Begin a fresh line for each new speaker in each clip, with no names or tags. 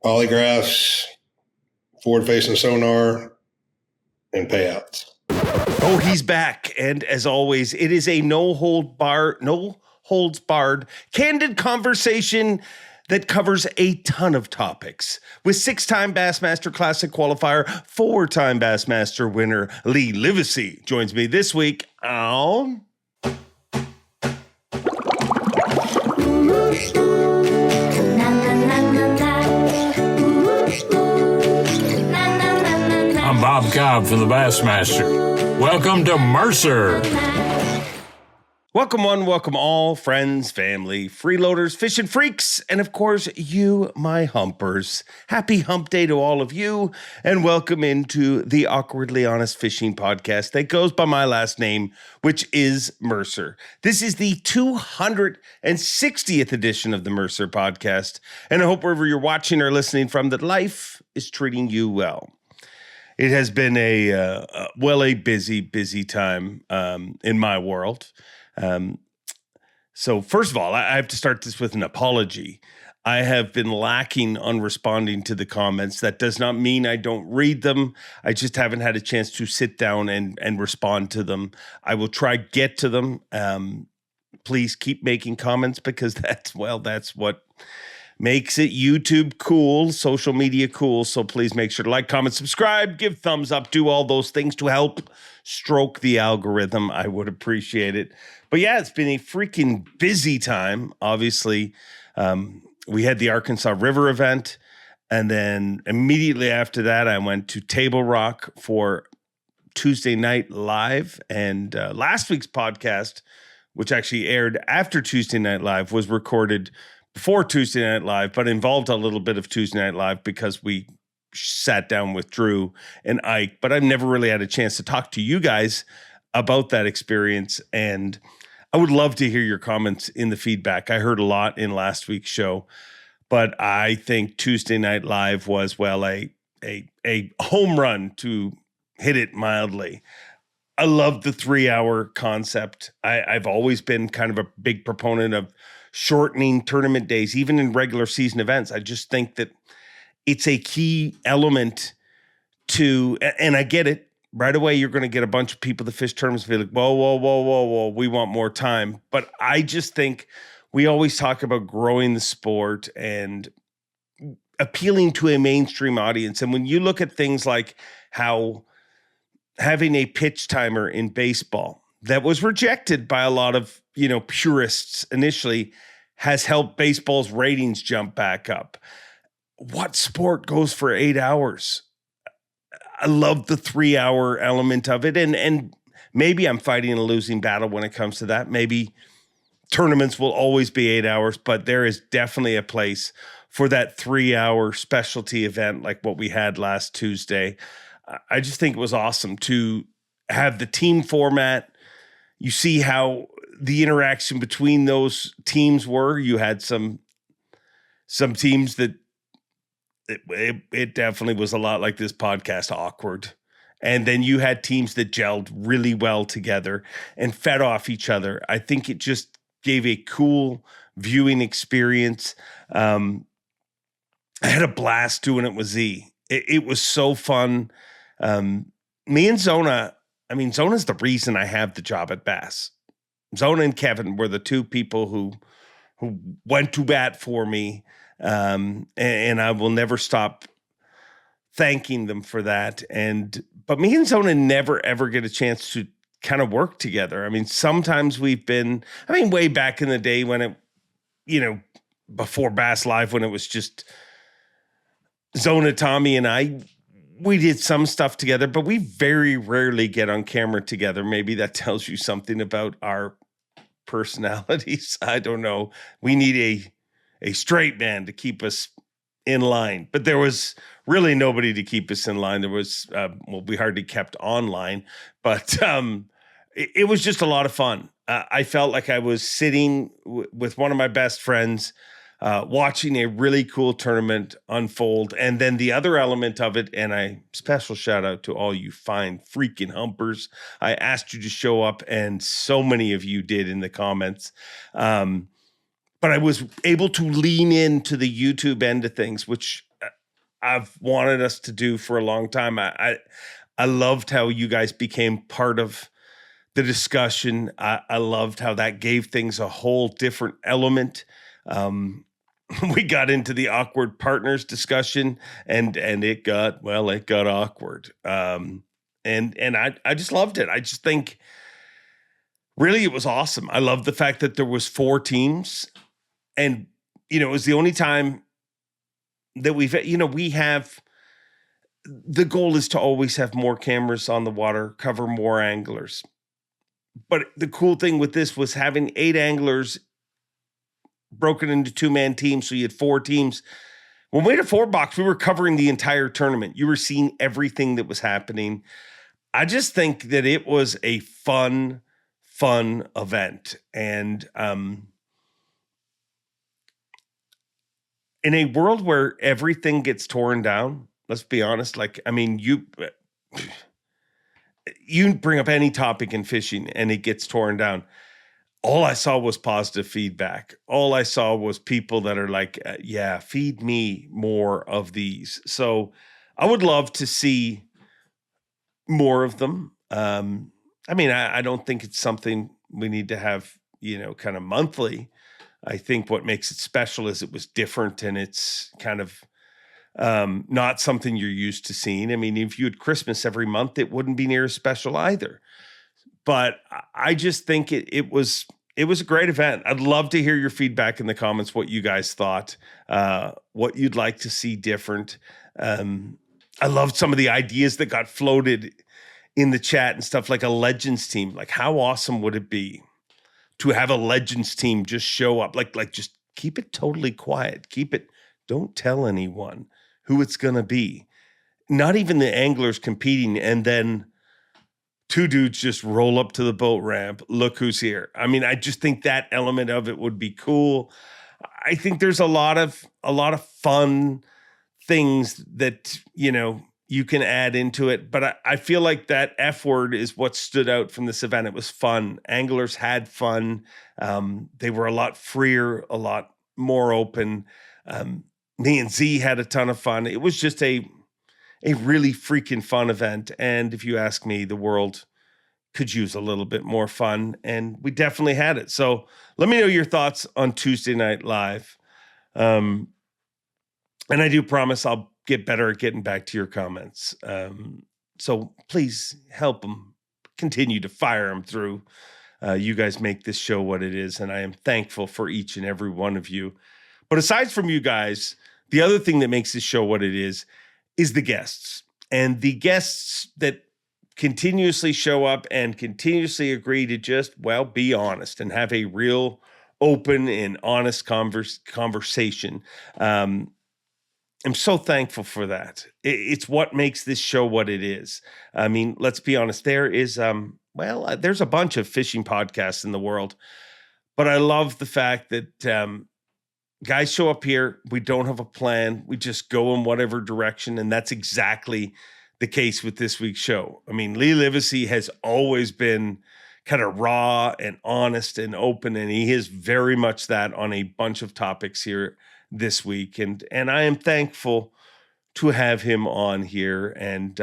polygraphs, forward-facing sonar, and payouts.
Oh, he's back. And as always, it is a no holds barred, candid conversation that covers a ton of topics. With 6-time Bassmaster Classic qualifier, 4-time Bassmaster winner Lee Livesay joins me this week on...
I'm Bob Cobb from the Bassmaster. Welcome to Mercer.
Welcome one, welcome all, friends, family, freeloaders, fishing freaks, and of course, you, my humpers. Happy hump day to all of you, and welcome into the Awkwardly Honest Fishing Podcast that goes by my last name, which is Mercer. This is the 260th edition of the Mercer Podcast, and I hope wherever you're watching or listening from that life is treating you well. It has been a busy time in my world. So first of all, I have to start this with an apology. I have been lacking on responding to the comments. That does not mean I don't read them. I just haven't had a chance to sit down and respond to them. I will try get to them. Please keep making comments because that's what makes it YouTube cool, social media cool. So please make sure to like, comment, subscribe, give thumbs up, do all those things to help stroke the algorithm. I would appreciate it. But yeah, it's been a freaking busy time. Obviously, we had the Arkansas River event. And then immediately after that, I went to Table Rock for Tuesday Night Live. And last week's podcast, which actually aired after Tuesday Night Live, was recorded before Tuesday Night Live, but involved a little bit of Tuesday Night Live because we sat down with Drew and Ike, but I've never really had a chance to talk to you guys about that experience. And I would love to hear your comments in the feedback. I heard a lot in last week's show, but I think Tuesday Night Live was, well, a home run, to hit it mildly. I love the 3-hour concept. I've always been kind of a big proponent of shortening tournament days, even in regular season events. I just think that it's a key element to, and I get it, right away you're going to get a bunch of people that fish tournaments be like, whoa, we want more time. But I just think we always talk about growing the sport and appealing to a mainstream audience. And when you look at things like how having a pitch timer in baseball that was rejected by a lot of, purists initially, has helped baseball's ratings jump back up. What sport goes for 8 hours? I love the 3-hour element of it. And maybe I'm fighting a losing battle when it comes to that. Maybe tournaments will always be 8 hours, but there is definitely a place for that 3-hour specialty event like what we had last Tuesday. I just think it was awesome to have the team format. You see how the interaction between those teams were. You had some teams that it definitely was a lot like this podcast, awkward. And then you had teams that gelled really well together and fed off each other. I think it just gave a cool viewing experience. I had a blast doing it with Z. It was so fun. Me and Zona, Zona's the reason I have the job at Bass. Zona and Kevin were the two people who went to bat for me. And I will never stop thanking them for that. But me and Zona never, ever get a chance to kind of work together. Sometimes we've been, way back in the day when it, before Bass Live, when it was just Zona, Tommy, and I, we did some stuff together, but we very rarely get on camera together. Maybe that tells you something about our personalities. I don't know. We need a straight man to keep us in line, but there was really nobody to keep us in line. There was, we hardly kept online, but it was just a lot of fun. I felt like I was sitting with one of my best friends, watching a really cool tournament unfold. And then the other element of it, and a special shout out to all you fine freaking humpers. I asked you to show up, and so many of you did in the comments. But I was able to lean into the YouTube end of things, which I've wanted us to do for a long time. I loved how you guys became part of the discussion. I loved how that gave things a whole different element. We got into the awkward partners discussion, and it got awkward. And I just loved it. I just think really it was awesome. I love the fact that there was 4 teams, and it was the only time that we have. The goal is to always have more cameras on the water, cover more anglers. But the cool thing with this was having 8 anglers broken into 2-man teams. So you had 4 teams. When we had a 4-box, we were covering the entire tournament. You were seeing everything that was happening. I just think that it was a fun event. And in a world where everything gets torn down, let's be honest, you bring up any topic in fishing and it gets torn down. All I saw was positive feedback. All I saw was people that are like, yeah, feed me more of these. So I would love to see more of them. I don't think it's something we need to have, kind of monthly. I think what makes it special is it was different, and it's kind of not something you're used to seeing. I mean, if you had Christmas every month, it wouldn't be near as special either. But I just think it was a great event. I'd love to hear your feedback in the comments, what you guys thought, what you'd like to see different. I loved some of the ideas that got floated in the chat and stuff, like a Legends team. Like, how awesome would it be to have a Legends team just show up? Like just keep it totally quiet. Don't tell anyone who it's going to be. Not even the anglers competing, and then 2 dudes just roll up to the boat ramp. Look who's here. I mean, I just think that element of it would be cool. I think there's a lot of fun things that, you can add into it. But I feel like that F word is what stood out from this event. It was fun. Anglers had fun. They were a lot freer, a lot more open. Me and Z had a ton of fun. It was just a really freaking fun event. And if you ask me, the world could use a little bit more fun, and we definitely had it. So let me know your thoughts on Tuesday Night Live. And I do promise I'll get better at getting back to your comments. So please help them continue to fire them through. You guys make this show what it is, and I am thankful for each and every one of you. But aside from you guys, the other thing that makes this show what it is the guests. And the guests that continuously show up and continuously agree to just, be honest and have a real open and honest conversation. I'm so thankful for that. It's what makes this show what it is. I mean, let's be honest. There is, there's a bunch of fishing podcasts in the world, but I love the fact that guys show up here. We don't have a plan. We just go in whatever direction. And that's exactly the case with this week's show. I mean, Lee Livesay has always been kind of raw and honest and open, and he is very much that on a bunch of topics here this week. And I am thankful to have him on here. And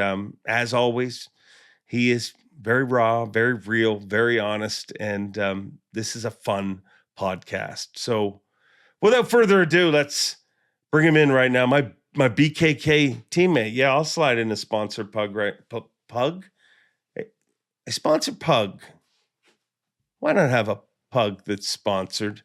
as always, he is very raw, very real, very honest. And this is a fun podcast. So without further ado, let's bring him in right now. My BKK teammate. Yeah, I'll slide in a sponsored pug, right? Pug? A sponsored pug. Why not have a pug that's sponsored?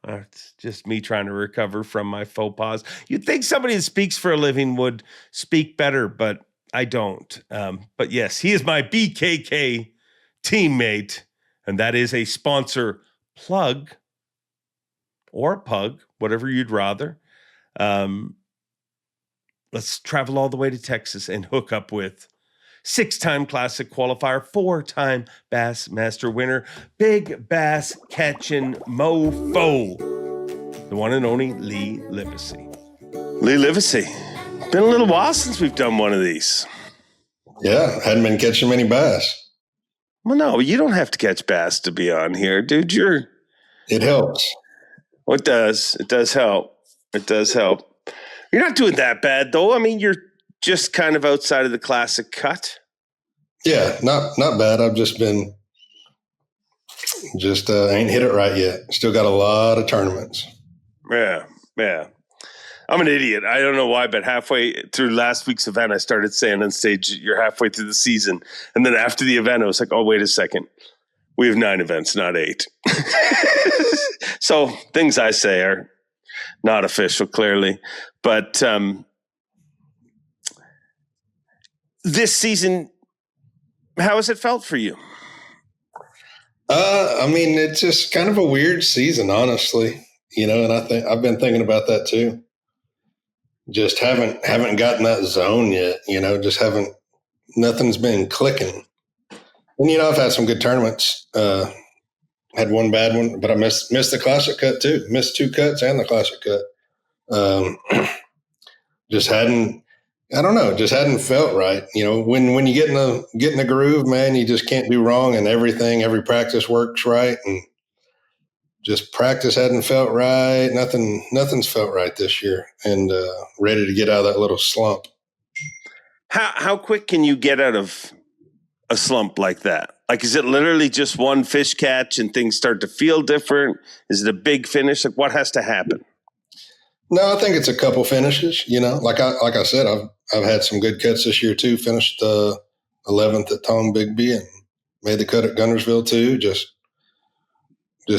It's just me trying to recover from my faux pas. You'd think somebody that speaks for a living would speak better, but I don't. But yes, he is my BKK teammate, and that is a sponsor plug or a pug, whatever you'd rather. Let's travel all the way to Texas and hook up with 6-time Classic qualifier, 4-time Bassmaster winner, big bass catching mofo, the one and only Lee Livesay. Lee Livesay, been a little while since we've done one of these.
Yeah, hadn't been catching many bass.
Well, no, you don't have to catch bass to be on here, dude.
It helps.
Well, it does. It does help. It does help. You're not doing that bad, though. I mean, you're just kind of outside of the classic cut.
Yeah, not bad. I've just been ain't hit it right yet. Still got a lot of tournaments.
Yeah. I'm an idiot. I don't know why, but halfway through last week's event, I started saying on stage, "You're halfway through the season," and then after the event, I was like, "Oh, wait a second. We have 9 events, not 8." So things I say are not official, clearly. But this season, how has it felt for you?
I mean, it's just kind of a weird season, honestly. And I think I've been thinking about that too. Just haven't gotten that zone yet. Nothing's been clicking. And I've had some good tournaments. Had one bad one, but I missed the classic cut too. Missed 2 cuts and the classic cut. Just hadn't felt right. When you get in the groove, man, you just can't do wrong, and every practice works right, and just practice hadn't felt right. Nothing's felt right this year, and ready to get out of that little slump.
How quick can you get out of a slump like that? Like, is it literally just one fish catch and things start to feel different? Is it a big finish? Like, what has to happen?
No, I think it's a couple finishes. Like I said, I've had some good cuts this year too. Finished 11th at Tom Bigby and made the cut at Gunnersville too. Just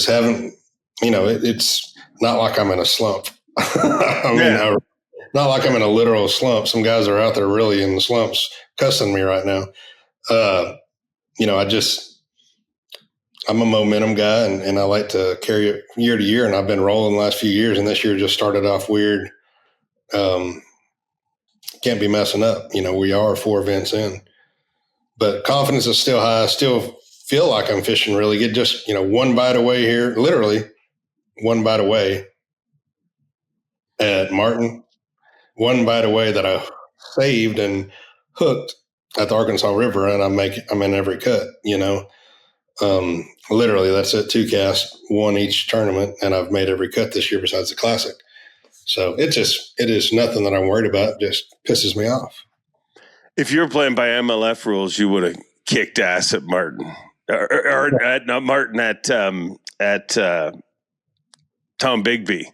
haven't. It's not like I'm in a slump. Not like I'm in a literal slump. Some guys are out there really in the slumps cussing me right now. I'm a momentum guy, and I like to carry it year to year, and I've been rolling the last few years, and this year just started off weird. Can't be messing up. We are 4 events in, but confidence is still high. I still feel like I'm fishing really good. Just, one bite away here, literally one bite away at Martin, one bite away that I saved and hooked at the Arkansas River, and I'm in every cut, literally that's it. 2 casts, 1 each tournament, and I've made every cut this year besides the classic. So it is nothing that I'm worried about. It just pisses me off.
If you were playing by MLF rules, you would have kicked ass at Martin or at not Martin at Tom Bigby.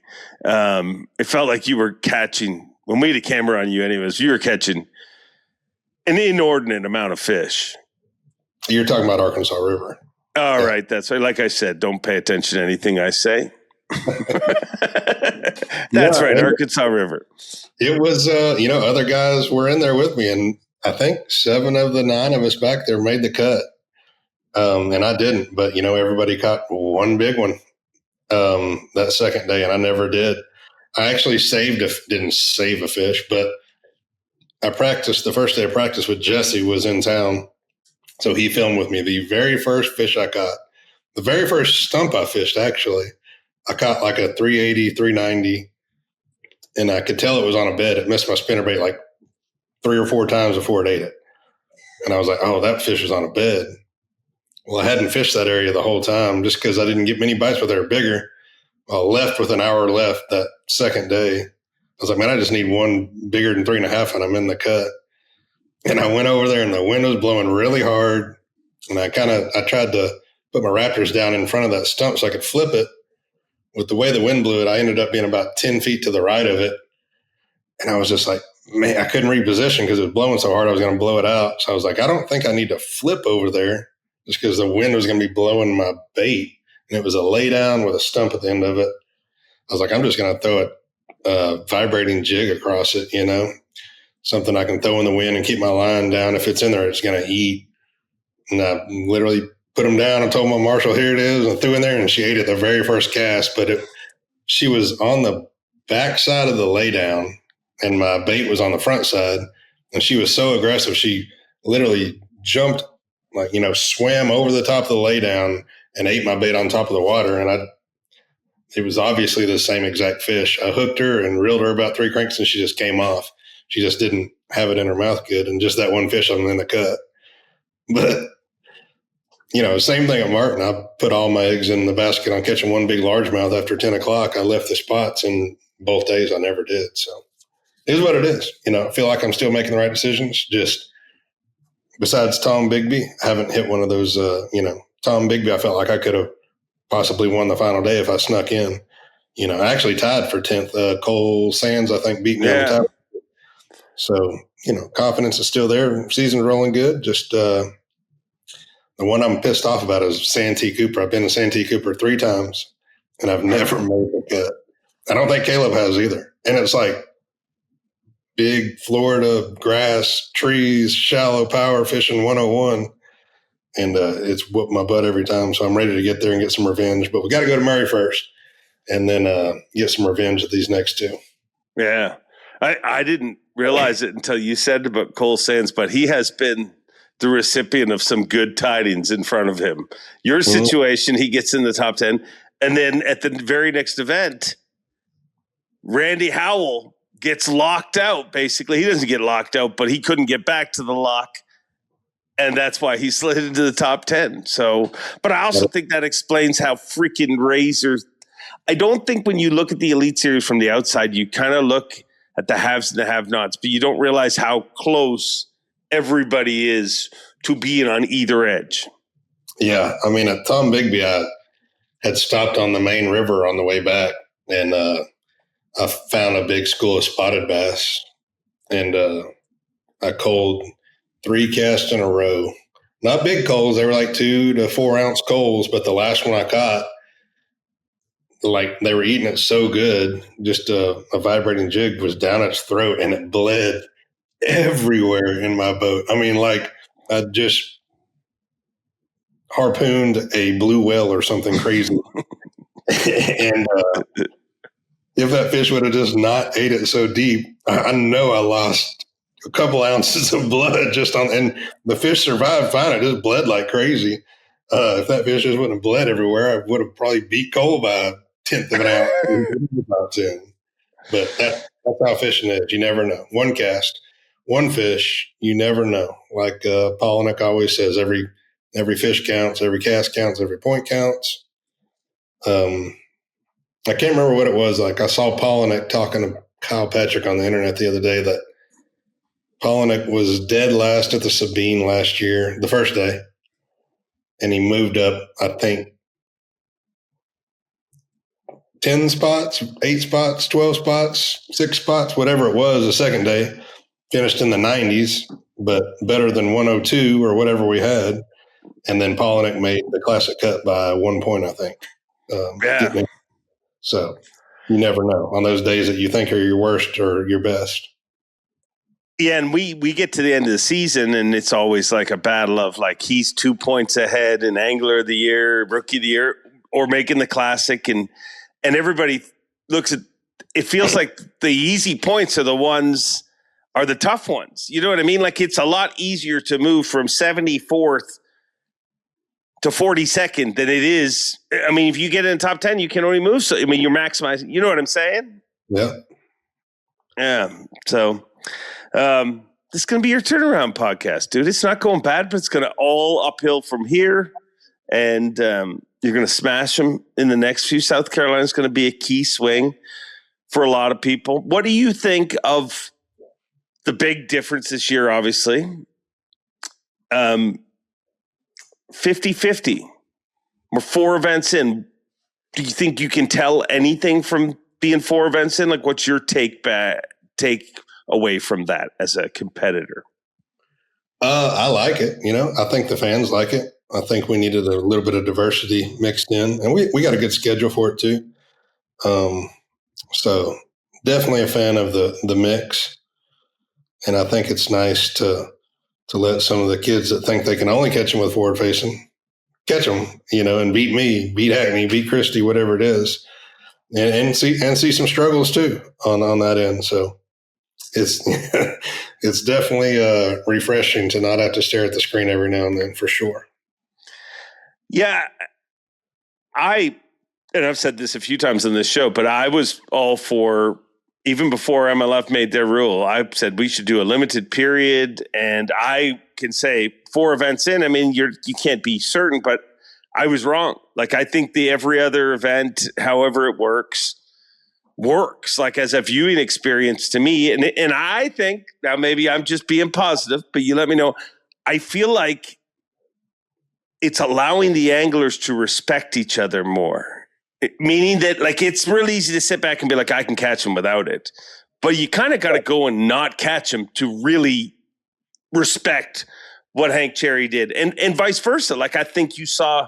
It felt like you were catching, when we had a camera on you anyways, you were catching an inordinate amount of fish.
You're talking about Arkansas River.
All right. That's right. Like I said, don't pay attention to anything I say. That's right. Arkansas River.
It was, other guys were in there with me, and I think 7 of the 9 of us back there made the cut. And I didn't, but everybody caught one big one that second day, and I never did. I actually didn't save a fish, but I practiced. The first day of practice with Jesse was in town, so he filmed with me. The very first fish I caught, the very first stump I fished, actually, I caught like a 380, 390, and I could tell it was on a bed. It missed my spinnerbait like 3 or 4 times before it ate it. And I was like, oh, that fish was on a bed. Well, I hadn't fished that area the whole time just because I didn't get many bites, but they were bigger. I left with an hour left that second day. I was like, man, I just need one bigger than 3.5, and I'm in the cut. And I went over there, and the wind was blowing really hard. And I tried to put my Raptors down in front of that stump so I could flip it. With the way the wind blew it, I ended up being about 10 feet to the right of it. And I was just like, man, I couldn't reposition because it was blowing so hard I was going to blow it out. So I was like, I don't think I need to flip over there just because the wind was going to be blowing my bait. And it was a lay down with a stump at the end of it. I was like, I'm just going to throw a vibrating jig across it, something I can throw in the wind and keep my line down. If it's in there, it's going to eat. And I literally put them down and told my marshal, here it is, and threw in there, and she ate it the very first cast. But she was on the back side of the lay down, and my bait was on the front side. And she was so aggressive, she literally jumped, swam over the top of the lay down and ate my bait on top of the water. And it was obviously the same exact fish. I hooked her and reeled her about 3 cranks, and she just came off. She just didn't have it in her mouth good. And just that one fish, I'm in the cut. But, same thing at Martin. I put all my eggs in the basket on catching one big largemouth after 10 o'clock. I left the spots, and both days I never did. So is what it is. I feel like I'm still making the right decisions. Just besides Tom Bigby, I haven't hit one of those, Tom Bigby, I felt like I could have possibly won the final day if I snuck in. I actually tied for 10th. Cole Sands, I think, beat me on the top. So, confidence is still there. Season's rolling good. Just the one I'm pissed off about is Santee Cooper. I've been to Santee Cooper 3 times, and I've never made the cut. I don't think Caleb has either. And it's like big Florida grass, trees, shallow power fishing 101. And it's whooped my butt every time. So I'm ready to get there and get some revenge. But we got to go to Murray first and then get some revenge at these next 2.
Yeah. I didn't realize it until you said about Cole Sands, but he has been the recipient of some good tidings in front of him. Your situation, he gets in the top 10. And then at the very next event, Randy Howell gets locked out, basically. He doesn't get locked out, but he couldn't get back to the lock. And that's why he slid into the top 10. So, but I also think that explains how freaking Razor. I don't think when you look at the Elite Series from the outside, you kind of look at the haves and the have-nots, but you don't realize how close everybody is to being on either edge.
Yeah. I mean, at Tom Bigby, I had stopped on the main river on the way back, and I found a big school of spotted bass, and I culled 3 casts in a row. Not big coals. They were like 2 to 4 ounce coals, but the last one I caught, like they were eating it so good, just a vibrating jig was down its throat and it bled everywhere in my boat. I mean, like I just harpooned a blue whale or something crazy. And if that fish would have just not ate it so deep, I know I lost a couple ounces of blood just on, and the fish survived fine. It just bled like crazy. If that fish just wouldn't have bled everywhere, I would have probably beat Cole by a 10th of an ounce. But that's how fishing is. You never know. One cast, one fish, you never know. Like Polinick always says, every fish counts, every cast counts, every point counts. I can't remember what it was. Like I saw Polinick talking to Kyle Patrick on the internet the other day that Polinick was dead last at the Sabine last year, the first day. And he moved up, I think, 10 spots, 8 spots, 12 spots, 6 spots, whatever it was, the second day. Finished in the 90s, but better than 102 or whatever we had. And then Polinick made the classic cut by 1 point, I think. So you never know on those days that you think are your worst or your best.
Yeah, and we get to the end of the season, and it's always like a battle of like he's 2 points ahead in Angler of the Year, Rookie of the Year, or making the Classic, and everybody looks at it. Feels like the easy points are the tough ones. You know what I mean? Like it's a lot easier to move from 74th to 42nd than it is. I mean, if you get in the top 10, you can only move. So I mean, you're maximizing. You know what I'm saying?
Yeah.
Yeah. So. This is going to be your turnaround podcast, dude. It's not going bad, but it's going to all uphill from here. And you're going to smash them in the next few. South Carolina is going to be a key swing for a lot of people. What do you think of the big difference this year, obviously? 50-50. We're 4 events in. Do you think you can tell anything from being 4 events in? Like, what's your take away from that as a competitor?
I like it. I think the fans like it. I think we needed a little bit of diversity mixed in, and we got a good schedule for it too. So definitely a fan of the mix. And I think it's nice to let some of the kids that think they can only catch them with forward facing catch them, and beat me, beat Hackney, beat Christie, whatever it is, and see some struggles too on that end. So it's definitely refreshing to not have to stare at the screen every now and then, for sure.
Yeah, and I've said this a few times on this show, but I was all for, even before MLF made their rule, I said we should do a limited period. And I can say 4 events in, I mean, you can't be certain, but I was wrong. Like I think the every other event, however it works, works, like as a viewing experience to me. And I think, now maybe I'm just being positive, but you let me know. I feel like it's allowing the anglers to respect each other more. Meaning that, like, it's real easy to sit back and be like, I can catch them without it. But you kind of got to go and not catch them to really respect what Hank Cherry did. And vice versa. Like, I think you saw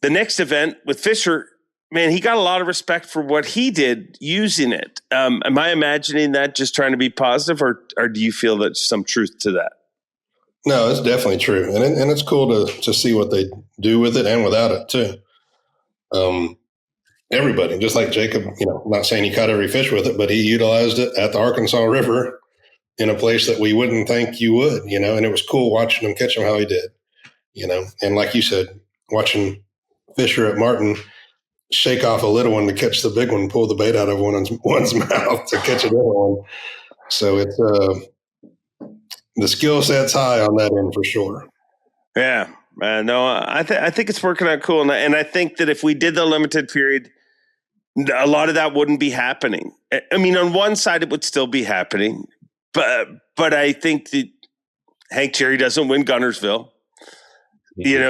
the next event with Fisher, man, he got a lot of respect for what he did using it. Am I imagining that, just trying to be positive, or do you feel there's some truth to that?
No, it's definitely true. And it's cool to see what they do with it and without it too. Everybody, just like Jacob, I'm not saying he caught every fish with it, but he utilized it at the Arkansas River in a place that we wouldn't think you would, and it was cool watching him catch them how he did, and like you said, watching Fisher at Martin shake off a little one to catch the big one, pull the bait out of one's mouth to catch another one. So it's the skill set's high on that end for sure.
Yeah, no, I think it's working out cool, and I think that if we did the limited period, a lot of that wouldn't be happening. I mean, on one side, it would still be happening, but I think that Hank Cherry doesn't win Gunnersville.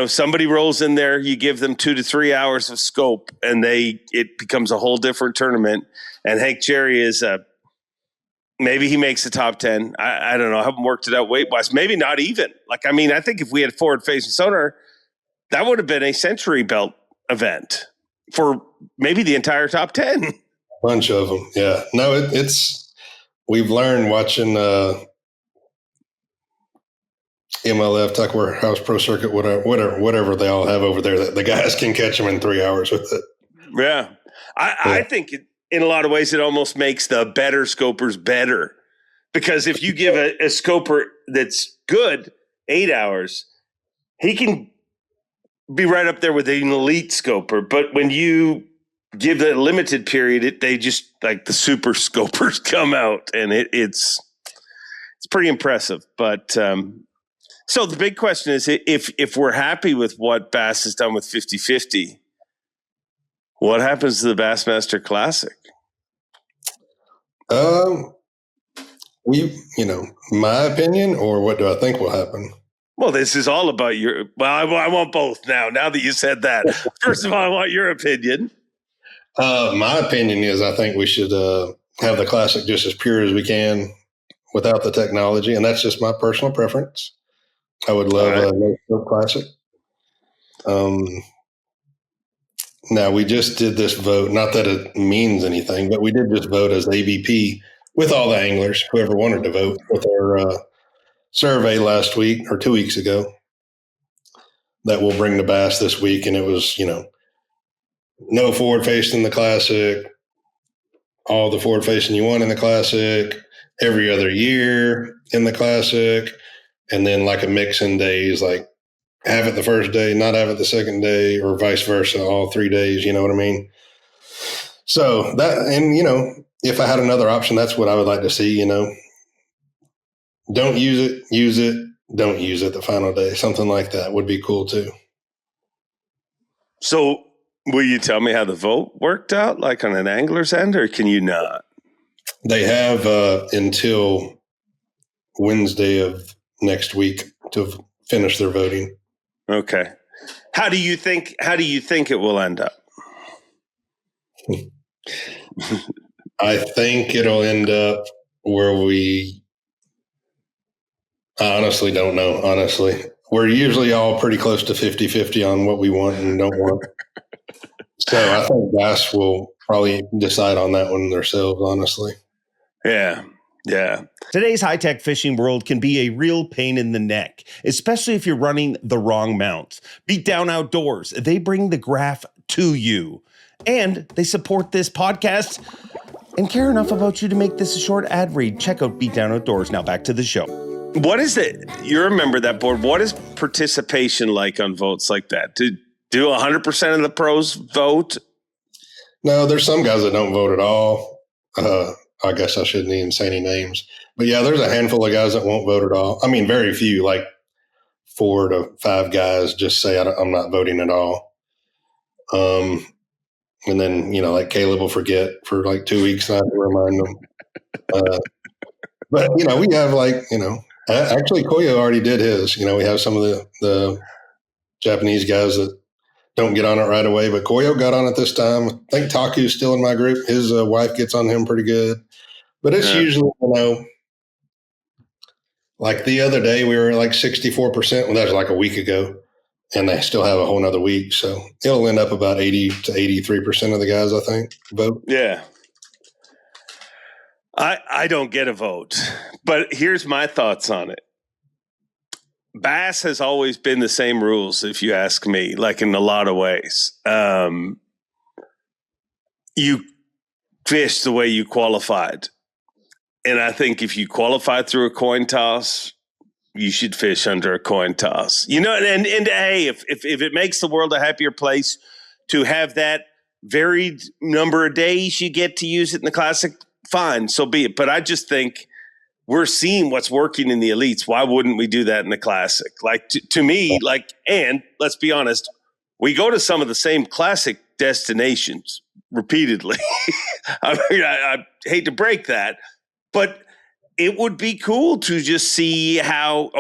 Somebody rolls in there, you give them 2 to 3 hours of scope, and it becomes a whole different tournament. And Hank Cherry is maybe he makes the top 10. I don't know. I haven't worked it out weight-wise. Maybe not even. Like, I mean, I think if we had forward-facing sonar, that would have been a century belt event for maybe the entire top 10.
Bunch of them, yeah. No, it's we've learned watching MLF, Tuckware House Pro Circuit, whatever they all have over there, that the guys can catch them in 3 hours with it.
Yeah. I think in a lot of ways it almost makes the better scopers better, because if you give a scoper that's good 8 hours, he can be right up there with an elite scoper. But when you give the limited period, they just, like, the super scopers come out, and it's pretty impressive. But so the big question is, if we're happy with what Bass has done with 50-50, what happens to the Bassmaster Classic?
My opinion, or what do I think will happen?
Well, this is all about I want both now. Now that you said that, first of all, I want your opinion.
My opinion is I think we should have the Classic just as pure as we can without the technology, and that's just my personal preference. I would love a no-scope Classic. Now, we just did this vote, not that it means anything, but we did just vote as AVP with all the anglers, whoever wanted to vote, with our survey last week or 2 weeks ago that we'll bring to Bass this week. And it was, no forward facing in the Classic, all the forward facing you want in the Classic, every other year in the Classic, and then like a mix in days, like have it the first day, not have it the second day, or vice versa, all 3 days, you know what I mean? So that, and, if I had another option, that's what I would like to see, Don't use it, don't use it the final day. Something like that would be cool too.
So will you tell me how the vote worked out, like on an angler's end, or can you not?
They have until Wednesday of next week to finish their voting.
Okay. How do you think it will end up?
I think it'll end up where I honestly don't know. Honestly, we're usually all pretty close to 50-50 on what we want and don't want. So I think Bass will probably decide on that one themselves, honestly.
Yeah. Yeah.
Today's high-tech fishing world can be a real pain in the neck, especially if you're running the wrong mounts. Beatdown Outdoors, they bring the graph to you. And they support this podcast and care enough about you to make this a short ad read. Check out Beatdown Outdoors. Now back to the show.
What is it? You remember that board. What is participation like on votes like that? Do 100% of the pros vote?
No, there's some guys that don't vote at all. I guess I shouldn't even say any names. But yeah, there's a handful of guys that won't vote at all. I mean, very few, like 4 to 5 guys just say, I'm not voting at all. And then, like Caleb will forget for like 2 weeks. And I have to remind him. But, we have actually Koyo already did his. We have some of the Japanese guys that don't get on it right away. But Koyo got on it this time. I think Taku's still in my group. His wife gets on him pretty good. But it's usually, like the other day we were like 64%. Well, that was like a week ago. And they still have a whole nother week. So it'll end up about 80 to 83% of the guys, I think, vote.
Yeah. I don't get a vote. But here's my thoughts on it. Bass has always been the same rules, if you ask me, like in a lot of ways. You fish the way you qualified. And I think if you qualified through a coin toss, you should fish under a coin toss. And hey, if it makes the world a happier place to have that varied number of days you get to use it in the Classic, fine, so be it. But I just think we're seeing what's working in the elites. Why wouldn't we do that in the Classic? Like to me, and let's be honest, we go to some of the same Classic destinations repeatedly. I hate to break that, but it would be cool to just see how,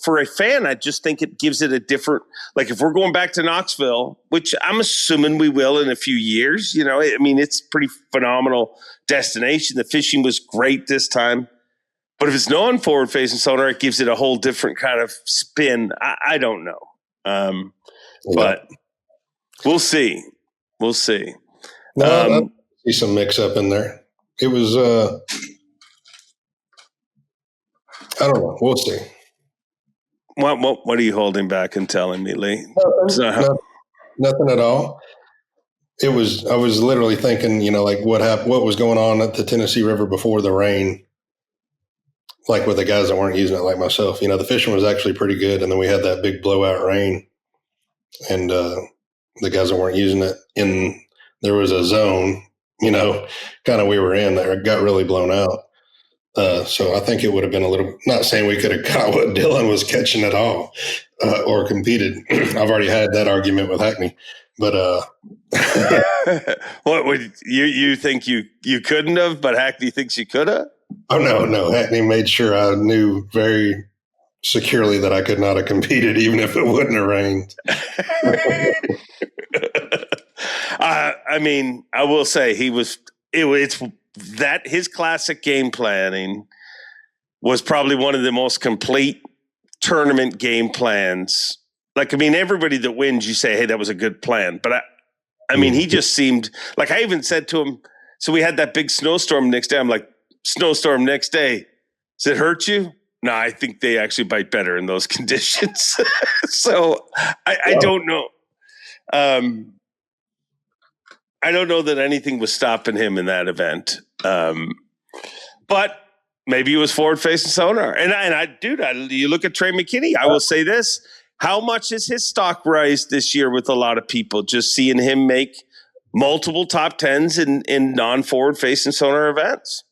for a fan, I just think it gives it a different, like if we're going back to Knoxville, which I'm assuming we will in a few years, it's a pretty phenomenal destination. The fishing was great this time. But if it's non-forward facing sonar, it gives it a whole different kind of spin. I don't know. But we'll see. We'll see.
No, I see some mix up in there. It was, I don't know. We'll see.
What are you holding back and telling me, Lee?
Nothing at all. I was literally thinking, what was going on at the Tennessee River before the rain, like with the guys that weren't using it like myself. The fishing was actually pretty good. And then we had that big blowout rain and the guys that weren't using it there was a zone, kind of we were in that got really blown out. So I think it would have been a little, not saying we could have got what Dylan was catching at all or competed. I've already had that argument with Hackney, but
what would you think you couldn't have, but Hackney thinks you could have?
Oh, no. Hackney made sure I knew very securely that I could not have competed, even if it wouldn't have rained.
I will say his Classic game planning was probably one of the most complete tournament game plans. Everybody that wins, you say, hey, that was a good plan. But he just seemed like, I even said to him, so we had that big snowstorm next day. I'm like, snowstorm next day. Does it hurt you? No, I think they actually bite better in those conditions. So I don't know. I don't know that anything was stopping him in that event. But maybe it was forward-facing sonar. And you look at Trey McKinney, I will say this. How much has his stock rise this year with a lot of people? Just seeing him make multiple top tens in non-forward-facing sonar events.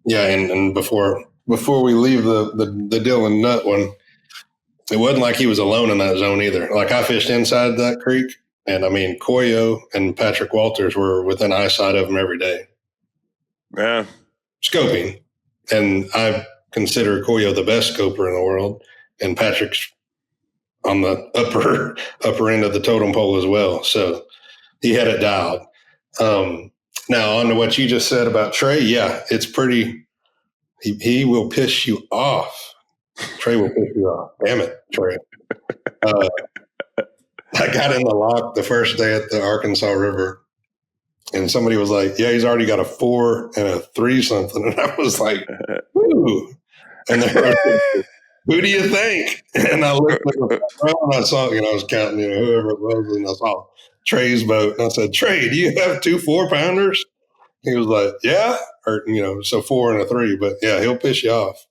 Yeah, and before we leave the Dylan Nutt one, it wasn't like he was alone in that zone either. Like I fished inside that creek. And Koyo and Patrick Walters were within eyesight of him every day.
Yeah.
Scoping. And I consider Koyo the best scoper in the world. And Patrick's on the upper end of the totem pole as well. So he had it dialed. Now, on to what you just said about Trey. Yeah, it's pretty. He will piss you off. Trey will piss you off. Damn it, Trey. I got in the lock the first day at the Arkansas River, and somebody was like, yeah, he's already got a 4 and a 3 something. And I was like, ooh. And they were like, who do you think? And I looked around and I saw, I was counting, whoever it was, and I saw Trey's boat. And I said, Trey, do you have 2 4-pounders? He was like, yeah. Or, so 4 and a 3. But yeah, he'll piss you off.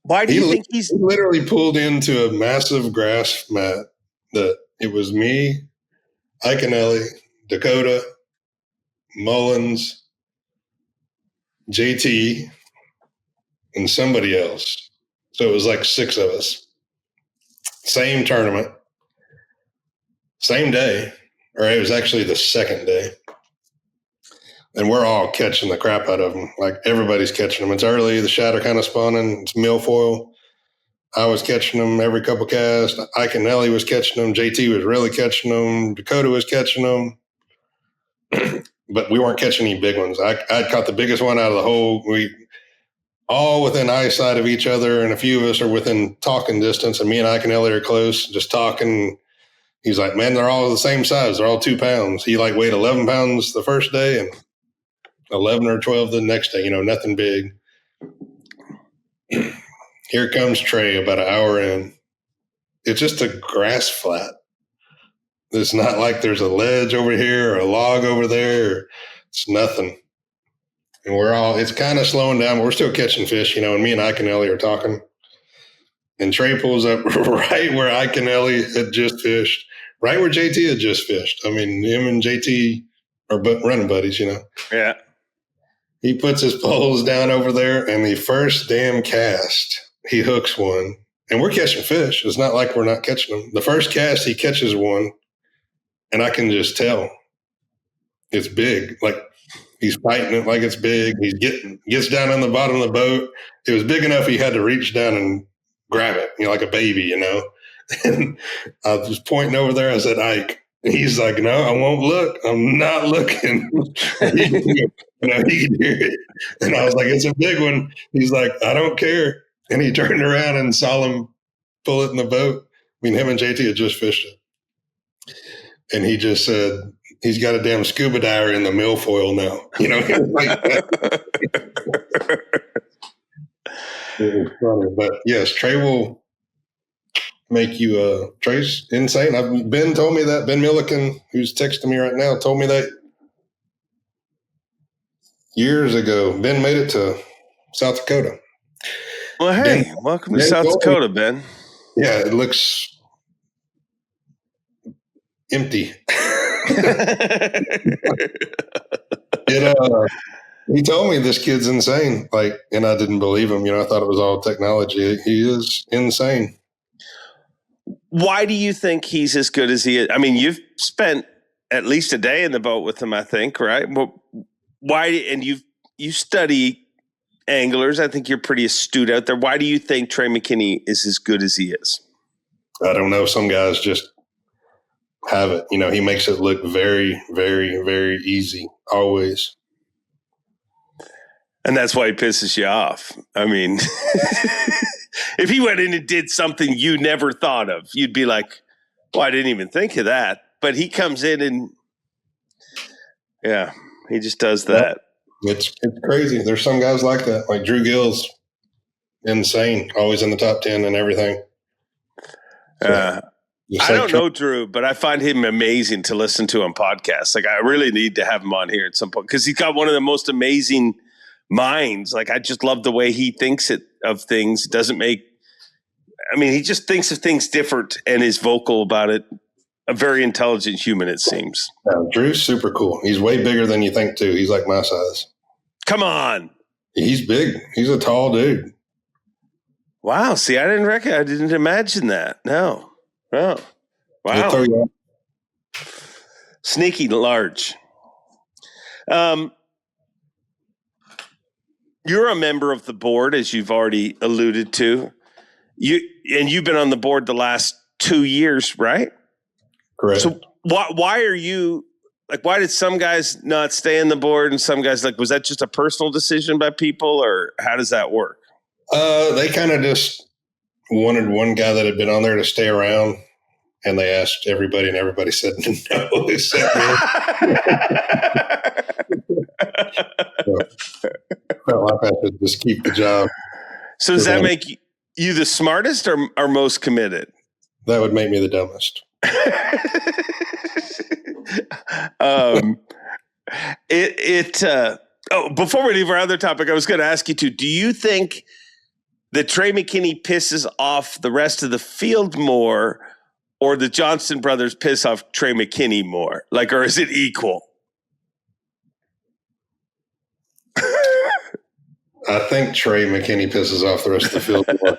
Why do you think he
literally pulled into a massive grass mat that it was me, Iconelli, Dakota, Mullins, JT, and somebody else. So it was like 6 of us. Same tournament. Same day, or it was actually the second day. And we're all catching the crap out of them. Like everybody's catching them. It's early. The shad are kind of spawning. It's milfoil. I was catching them every couple casts. Ike and Ellie was catching them. JT was really catching them. Dakota was catching them. But we weren't catching any big ones. I caught the biggest one out of the whole. We all within eyesight of each other, and a few of us are within talking distance. And me and Ike and Ellie are close, just talking. He's like, man, they're all the same size. They're all 2 pounds. He like weighed 11 pounds the first day and 11 or 12 the next day. Nothing big. Here comes Trey about an hour in. It's just a grass flat. It's not like there's a ledge over here or a log over there. It's nothing. And it's kind of slowing down, but we're still catching fish, and me and Ike and Ellie are talking. And Trey pulls up right where Ike and Ellie had just fished, right where JT had just fished. I mean, him and JT are running buddies,
Yeah.
He puts his poles down over there, and the first damn cast, he hooks one. And we're catching fish. It's not like we're not catching them. The first cast, he catches one, and I can just tell it's big. Like he's fighting it like it's big. He gets down on the bottom of the boat. It was big enough he had to reach down and grab it, like a baby, And I was pointing over there. I said, Ike. He's like, no, I won't look. I'm not looking. He can hear it. And I was like, it's a big one. He's like, I don't care. And he turned around and saw him pull it in the boat. I mean, him and JT had just fished it. And he just said, he's got a damn scuba diver in the milfoil now. Like that. It was funny. But yes, Trey will make you Trey's insane. Ben told me that. Ben Milliken, who's texting me right now, told me that years ago. Ben made it to South Dakota.
Well, hey, welcome to South Dakota, Ben.
Yeah, it looks empty. He told me this kid's insane, and I didn't believe him. I thought it was all technology. He is insane.
Why do you think he's as good as he is? I mean, you've spent at least a day in the boat with him, I think, right? Well, why? And you study anglers. I think you're pretty astute out there. Why do you think Trey McKinney is as good as he is?
I don't know. Some guys just have it. He makes it look very, very, very easy, always.
And that's why he pisses you off. I mean, if he went in and did something you never thought of, you'd be like, well, I didn't even think of that. But he comes in and, yeah, he just does that.
It's crazy. There's some guys like that. Like Drew Gill's insane, always in the top 10 and everything.
I don't know Drew, but I find him amazing to listen to on podcasts. Like I really need to have him on here at some point because he's got one of the most amazing minds. Like I just love the way he thinks of things. He just thinks of things different and is vocal about it. A very intelligent human, it seems.
Yeah, Drew's super cool. He's way bigger than you think too. He's like my size.
Come on.
He's big. He's a tall dude.
Wow. See, I didn't imagine that. No. Oh, wow. Sneaky large. You're a member of the board, as you've already alluded to. You've been on the board the last 2 years, right?
Correct.
So why are you why did some guys not stay on the board and some guys was that just a personal decision by people, or how does that work?
They kind of just wanted one guy that had been on there to stay around, and they asked everybody, and everybody said no. Except me. So, felt like I should just keep the job.
So does that make you the smartest or most committed?
That would make me the dumbest.
Before we leave our other topic, I was going to ask you too, do you think that Trey McKinney pisses off the rest of the field more, or the Johnston brothers piss off Trey McKinney more? Or is it equal?
I think Trey McKinney pisses off the rest of the field more.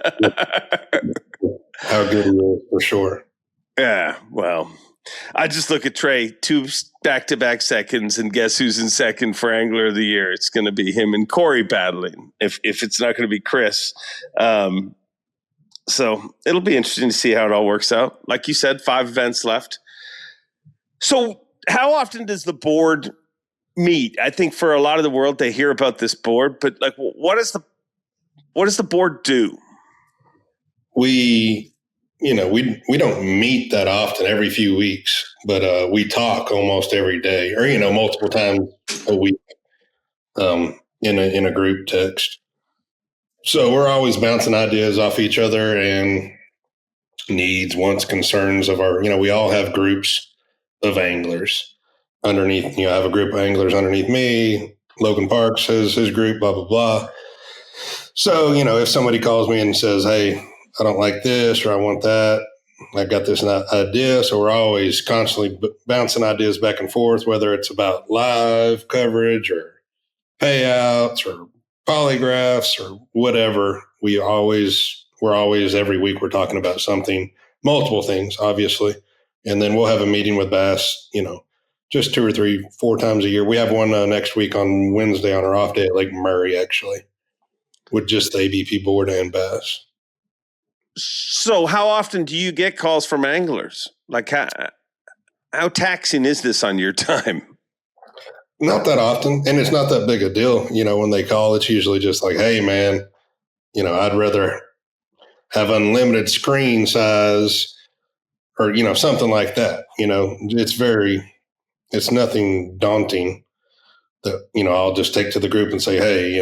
How good he is, for sure.
Yeah, well, I just look at Trey, 2 back-to-back seconds, and guess who's in second for Angler of the Year? It's going to be him and Corey battling. If it's not going to be Chris, so it'll be interesting to see how it all works out. Like you said, 5 events left. So how often does the board meet? I think for a lot of the world, they hear about this board, but like, what does the board do?
We don't meet that often, every few weeks, but we talk almost every day, or multiple times a week, in a group text. So we're always bouncing ideas off each other and needs, wants, concerns of our. We all have groups of anglers underneath. I have a group of anglers underneath me. Logan Parks has his group. Blah blah blah. So if somebody calls me and says, "Hey, I don't like this," or "I want that," I got this idea. So we're always constantly bouncing ideas back and forth, whether it's about live coverage or payouts or polygraphs or whatever. We're always every week we're talking about something, multiple things, obviously. And then we'll have a meeting with Bass, just 2 or 3, 4 times a year. We have one next week on Wednesday on our off day at Lake Murray, actually, with just the ABP board and Bass.
So how often do you get calls from anglers? Like how taxing is this on your time?
Not that often, and it's not that big a deal. When they call, it's usually just like, "Hey, man, I'd rather have unlimited screen size," or something like that. It's nothing daunting that I'll just take to the group and say, "Hey,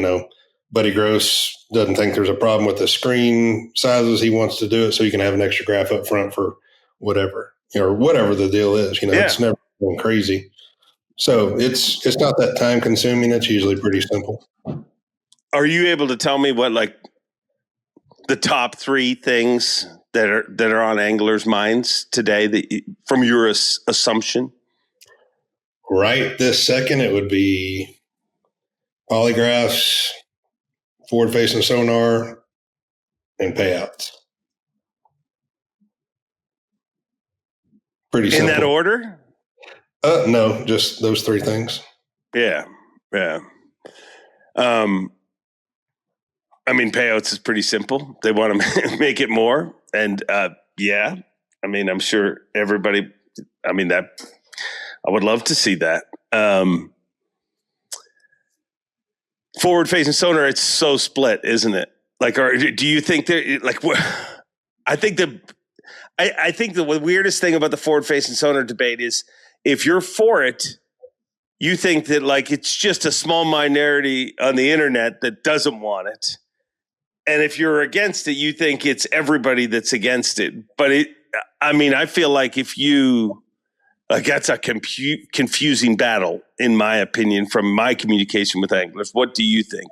Buddy Gross doesn't think there's a problem with the screen sizes. He wants to do it so you can have an extra graph up front for whatever, or whatever the deal is." It's never going crazy. So it's not that time consuming. It's usually pretty simple.
Are you able to tell me what like the top 3 things that are on anglers' minds today from your assumption?
Right this second, it would be polygraphs, forward-facing sonar, and payouts. Pretty simple.
In that order?
No, just those 3 things.
Yeah. I mean, payouts is pretty simple. They want to make it more. And I'm sure everybody, that I would love to see that. Forward-facing sonar, it's so split, isn't it? Like, do you think I think the weirdest thing about the forward-facing sonar debate is if you're for it, you think that like it's just a small minority on the internet that doesn't want it. And if you're against it, you think it's everybody that's against it. But I feel like that's a confusing battle, in my opinion, from my communication with anglers. What do you think?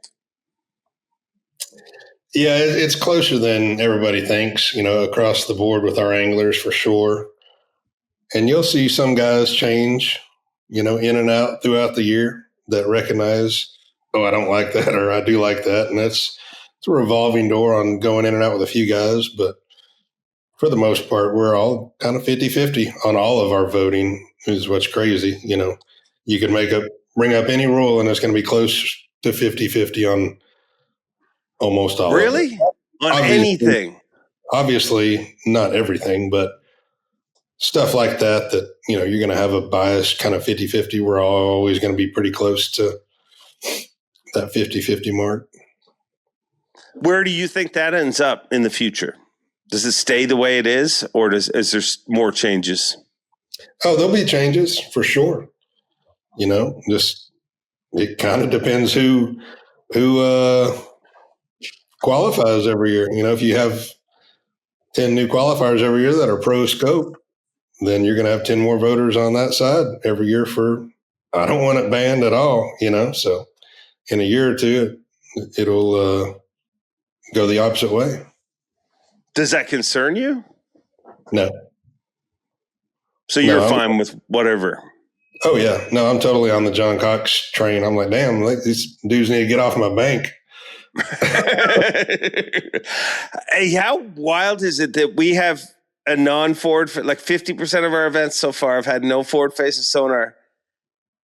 Yeah, it's closer than everybody thinks, across the board with our anglers for sure. And you'll see some guys change, in and out throughout the year that recognize, "Oh, I don't like that," or "I do like that." And it's a revolving door on going in and out with a few guys. But for the most part, we're all kind of 50-50 on all of our voting, is what's crazy. You can bring up any rule and it's going to be close to 50-50 on almost all.
Really?
Of it.
On anything?
Obviously, not everything, but stuff like that you're going to have a bias kind of 50-50. We're always going to be pretty close to that 50-50 mark.
Where do you think that ends up in the future? Does it stay the way it is, or is there more changes?
Oh, there'll be changes for sure. Just it kind of depends who qualifies every year. If you have 10 new qualifiers every year that are pro scope, then you're going to have 10 more voters on that side every year for, "I don't want it banned at all," So in a year or two, it'll go the opposite way.
Does that concern you?
No.
So you're fine with whatever?
Oh, yeah. No, I'm totally on the John Cox train. I'm like, damn, these dudes need to get off my bank.
Hey, how wild is it that we have a non-forward, like 50% of our events so far have had no forward-facing sonar.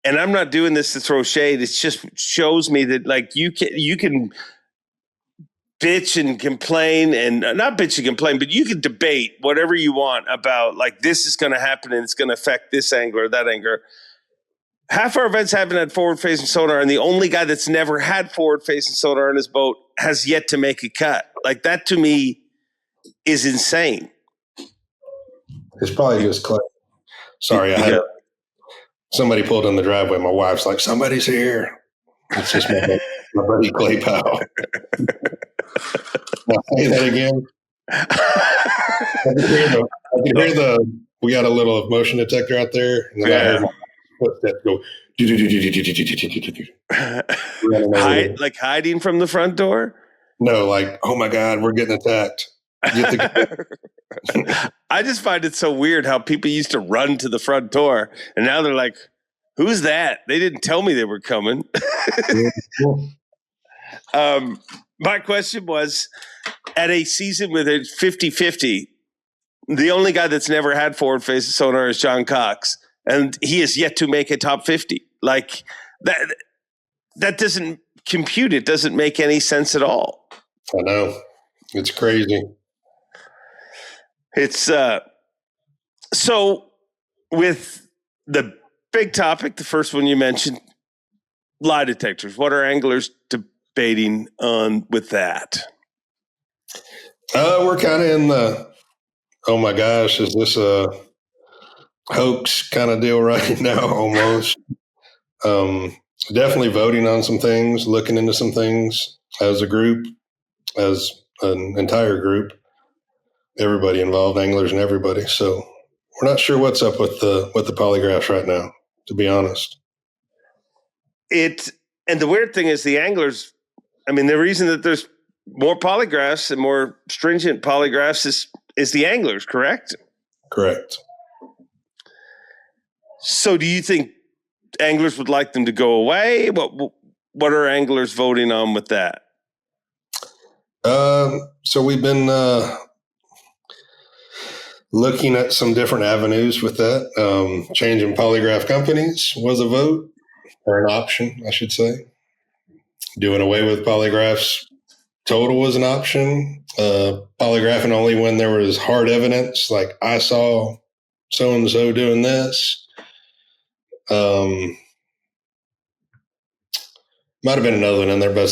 And I'm not doing this to throw shade. It just shows me that like you can bitch and complain, and not bitch and complain, but you can debate whatever you want about like this is going to happen and it's going to affect this angler or that angler. Half our events haven't had forward-facing sonar, and the only guy that's never had forward-facing sonar on his boat has yet to make a cut. Like that to me is insane.
It's probably just Clay. Sorry, I had somebody pulled in the driveway. My wife's like, somebody's here. It's just my buddy Clay Powell. I'll say that again. I can hear we got a little motion detector out there, and then I heard my footsteps go.
Like hiding from the front door?
No, like, oh my God, we're getting attacked.
I just find it so weird how people used to run to the front door, and now they're like, who's that? They didn't tell me they were coming. My question was, at a season with a 50-50, the only guy that's never had forward-facing sonar is John Cox, and he has yet to make a top 50. Like, that doesn't compute. It doesn't make any sense at all.
I know. It's crazy.
It's so with the big topic, the first one you mentioned, lie detectors. What are anglers debating on with that?
We're kind of in the, oh my gosh, is this a hoax kind of deal right now? Almost. Definitely voting on some things, looking into some things as a group, as an entire group. Everybody involved, anglers and everybody. So we're not sure what's up with the polygraphs right now, to be honest.
And the weird thing is the anglers, I mean, the reason that there's more polygraphs and more stringent polygraphs is the anglers, correct?
Correct.
So do you think anglers would like them to go away? What are anglers voting on with that?
So we've been looking at some different avenues with that. Changing polygraph companies was a vote, or an option, I should say. Doing away with polygraphs total was an option. Polygraphing only when there was hard evidence, like I saw so-and-so doing this. Might have been another one in there, but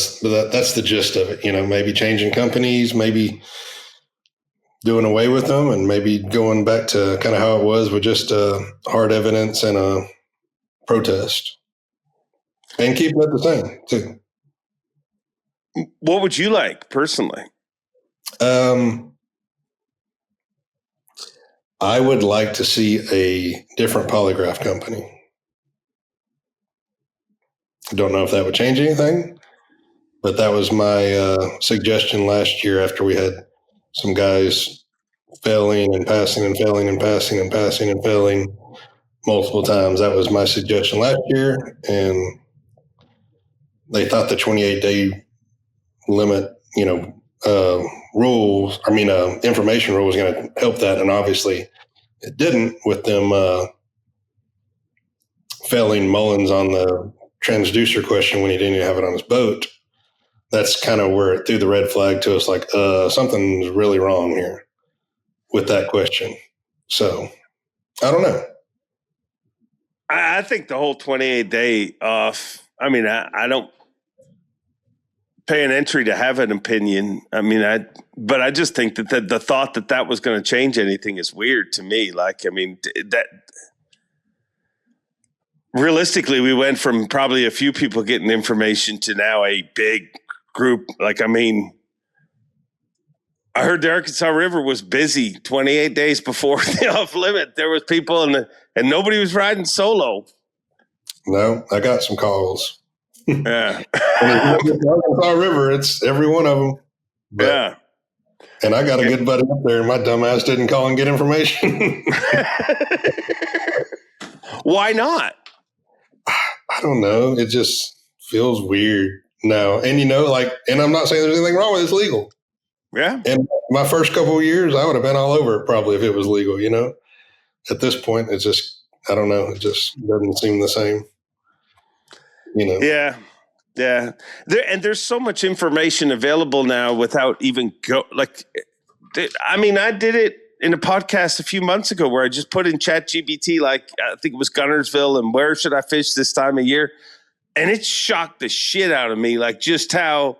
that's the gist of it. Maybe changing companies, maybe doing away with them, and maybe going back to kind of how it was with just hard evidence and a protest, and keeping it the same too.
What would you like personally?
I would like to see a different polygraph company. I don't know if that would change anything, but that was my suggestion last year after we had some guys failing and passing and failing and passing and passing and failing multiple times. That was my suggestion last year, and they thought the 28-day limit, information rule was going to help that, and obviously it didn't with them failing Mullins on the transducer question when he didn't even have it on his boat. That's kind of where it threw the red flag to us, like something's really wrong here with that question. So I don't know.
I think the whole 28-day off, I mean, I don't pay an entry to have an opinion. I mean, but I just think that the thought that was going to change anything is weird to me. Like, I mean, that realistically, we went from probably a few people getting information to now a big group. Like, I mean, I heard the Arkansas River was busy 28 days before the off limit. There was people and nobody was riding solo.
No, I got some calls.
Yeah.
Arkansas River, it's every one of them. But,
yeah.
And I got a good buddy up there, and my dumbass didn't call and get information.
Why not?
I don't know. It just feels weird now. And and I'm not saying there's anything wrong with it. It's legal.
Yeah.
And my first couple of years, I would have been all over it probably if it was legal, you know? At this point, it's just, I don't know. It just doesn't seem the same, you know?
Yeah. Yeah. There's so much information available now without even I did it in a podcast a few months ago where I just put in ChatGPT, like I think it was Gunnersville and where should I fish this time of year? And it shocked the shit out of me. Like just how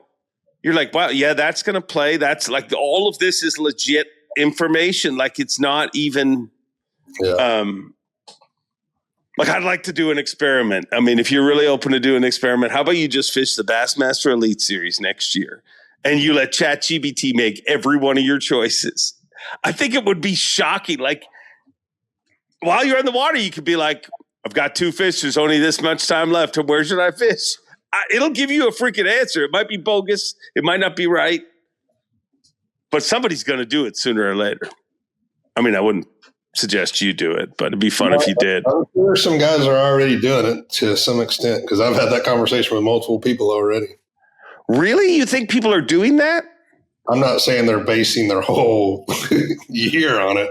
you're like, wow, yeah, that's going to play. That's like all of this is legit information. Like it's not even, like I'd like to do an experiment. I mean, if you're really open to do an experiment, how about you just fish the Bassmaster Elite Series next year and you let ChatGPT make every one of your choices? I think it would be shocking. Like while you're in the water, you could be like, I've got 2 fish. There's only this much time left. Where should I fish? It'll give you a freaking answer. It might be bogus. It might not be right. But somebody's going to do it sooner or later. I mean, I wouldn't suggest you do it, but it'd be fun if you did.
I'm sure some guys are already doing it to some extent because I've had that conversation with multiple people already.
Really? You think people are doing that?
I'm not saying they're basing their whole year on it,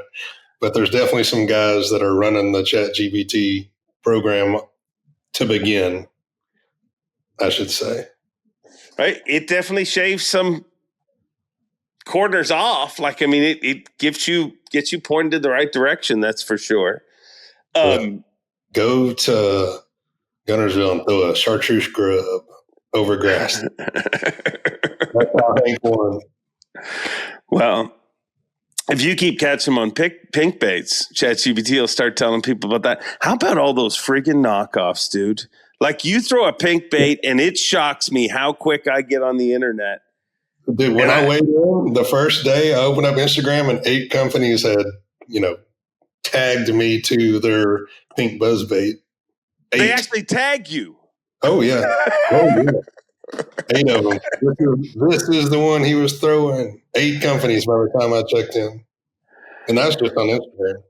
but there's definitely some guys that are running the ChatGPT program to begin, I should say.
Right? It definitely shaves some corners off. Like, I mean, it gets you pointed in the right direction. That's for sure.
Go to Gunnersville and throw a chartreuse grub over grass. That's how Hank won.
Well, if you keep catching them on pink baits, ChatGPT will start telling people about that. How about all those freaking knockoffs, dude? Like you throw a pink bait and it shocks me how quick I get on the internet.
Dude, when I weighed in the first day, I opened up Instagram and 8 companies had, tagged me to their pink buzzbait. 8.
They actually tag you.
Oh, yeah. 8 of them. This is the one he was throwing. 8 companies by the time I checked in. And that's just on Instagram.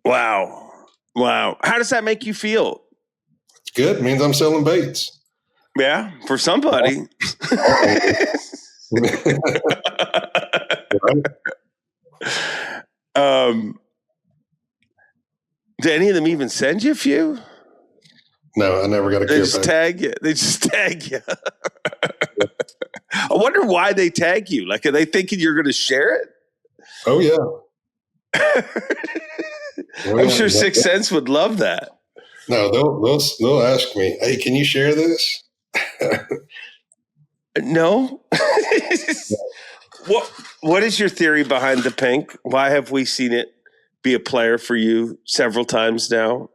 Wow. How does that make you feel?
It's good. It means I'm selling baits.
Yeah, for somebody. Do any of them even send you a few?
No, I never got a
They just tag you. I wonder why they tag you. Like, are they thinking you're going to share it?
Oh, yeah.
I'm sure 6 Cents would love that.
No, they'll ask me, hey, can you share this?
No. What is your theory behind the pink? Why have we seen it be a player for you several times now?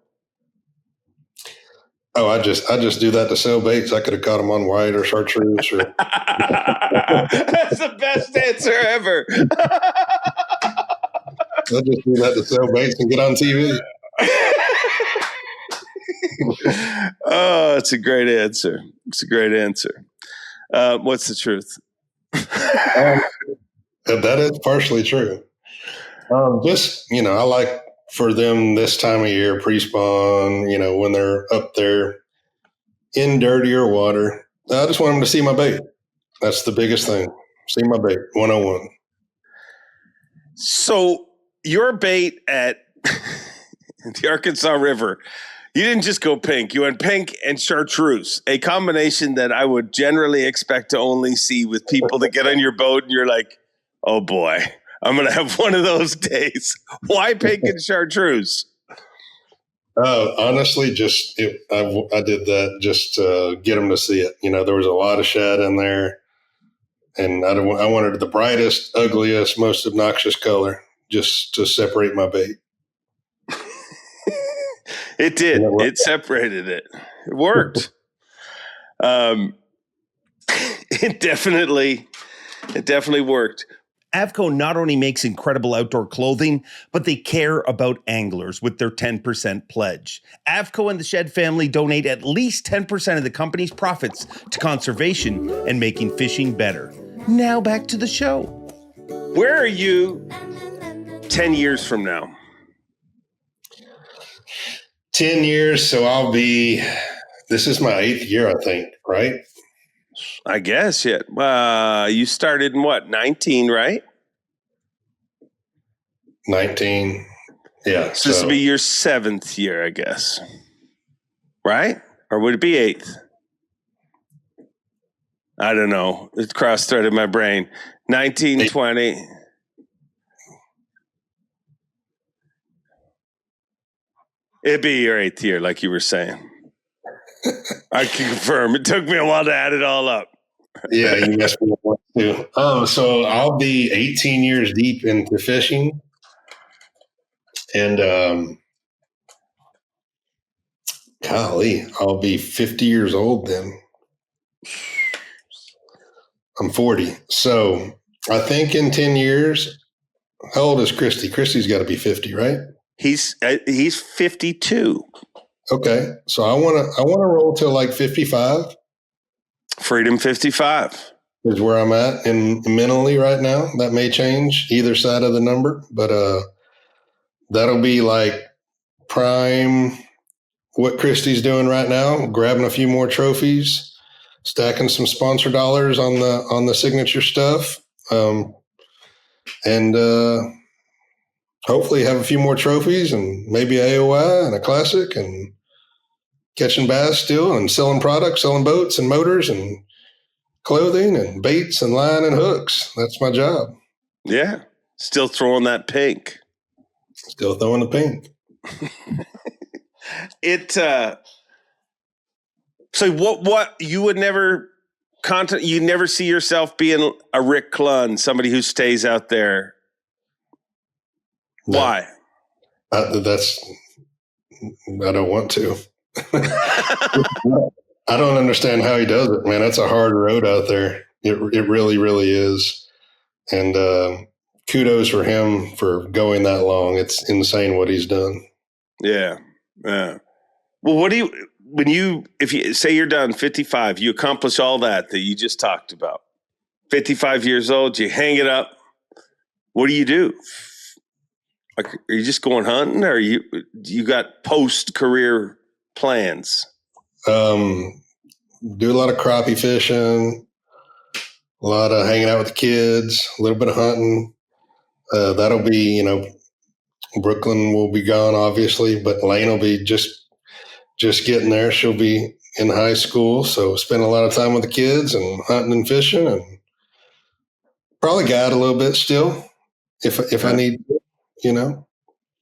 Oh, I just do that to sell baits. I could have caught them on white or chartreuse. Or
That's the best answer ever.
I just do that to sell baits and get on TV.
Oh, it's a great answer. What's the truth?
That is partially true. I like for them this time of year, pre-spawn, when they're up there in dirtier water. I just want them to see my bait. That's the biggest thing. See my bait, 101.
So your bait at the Arkansas River, you didn't just go pink. You went pink and chartreuse, a combination that I would generally expect to only see with people that get on your boat and you're like, oh boy, I'm going to have one of those days. Why pink and chartreuse?
Honestly, I did that just to get them to see it. There was a lot of shad in there, and I wanted the brightest, ugliest, most obnoxious color just to separate my bait.
It did. It separated it. It worked. It definitely worked.
Avco not only makes incredible outdoor clothing, but they care about anglers with their 10% pledge. Avco and the Shed family donate at least 10% of the company's profits to conservation and making fishing better. Now back to the show.
Where are you 10 years from now?
10 years, so this is my 8th year, I think, right?
I guess, yeah. You started in what, 19, right?
19. Yeah.
So this will be your 7th year, I guess. Right? Or would it be 8th? I don't know. It cross-threaded my brain. 19, 20. It'd be your 8th year, like you were saying. I can confirm. It took me a while to add it all up.
Yeah, you messed me up too. So I'll be 18 years deep into fishing. And golly, I'll be 50 years old then. I'm 40. So I think in 10 years, how old is Christy? Christy's got to be 50, right?
He's 52.
Okay. So I want to roll till like 55.
Freedom 55
is where I'm at in mentally right now. That may change either side of the number, but that'll be like prime what Christy's doing right now, grabbing a few more trophies, stacking some sponsor dollars on the signature stuff, and hopefully have a few more trophies and maybe a AOI and a classic and catching bass still and selling products, selling boats and motors and clothing and baits and line and hooks. That's my job.
Yeah. Still throwing that pink.
Still throwing the pink.
So what you would never you never see yourself being a Rick Clunn, somebody who stays out there. No. Why?
I don't want to. I don't understand how he does it, man. That's a hard road out there. It really, really is. And kudos for him for going that long. It's insane what he's done.
Yeah. Yeah. Well, if you say you're done 55, you accomplish all that you just talked about. 55 years old, you hang it up. What do? Like, are you just going hunting, or you got post-career plans?
Do a lot of crappie fishing, a lot of hanging out with the kids, a little bit of hunting. That'll be, Brooklyn will be gone, obviously, but Lane will be just getting there. She'll be in high school, so spend a lot of time with the kids and hunting and fishing, and probably guide a little bit still if I need to,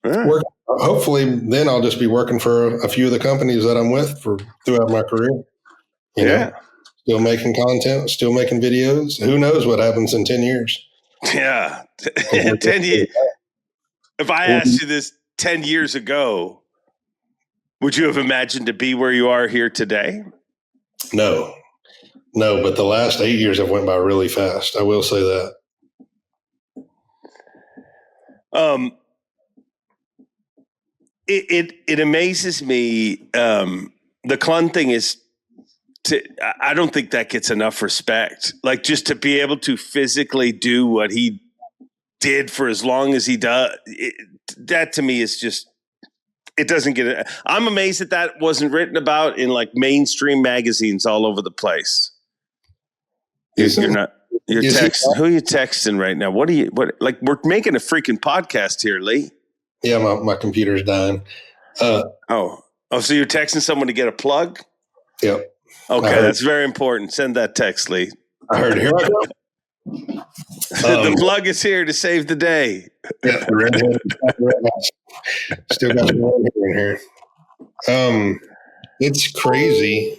Work. Hopefully, then I'll just be working for a few of the companies that I'm with throughout my career. You know, still making content, still making videos. Who knows what happens in 10 years?
Yeah, 10 years. If I asked you this 10 years ago, would you have imagined to be where you are here today?
No, but the last 8 years have went by really fast. I will say that.
It amazes me. The Clunn thing is, I don't think that gets enough respect. Like, just to be able to physically do what he did for as long as he does, that to me is just, it doesn't get it. I'm amazed that wasn't written about in like mainstream magazines all over the place. You're not. You're texting. Who are you texting right now? What we're making a freaking podcast here, Lee.
Yeah, my computer's dying.
So you're texting someone to get a plug?
Yep.
Okay, that's very important. Send that text, Lee.
I heard. Here I go.
The plug is here to save the day.
Yeah, still got some red hair in here. It's crazy,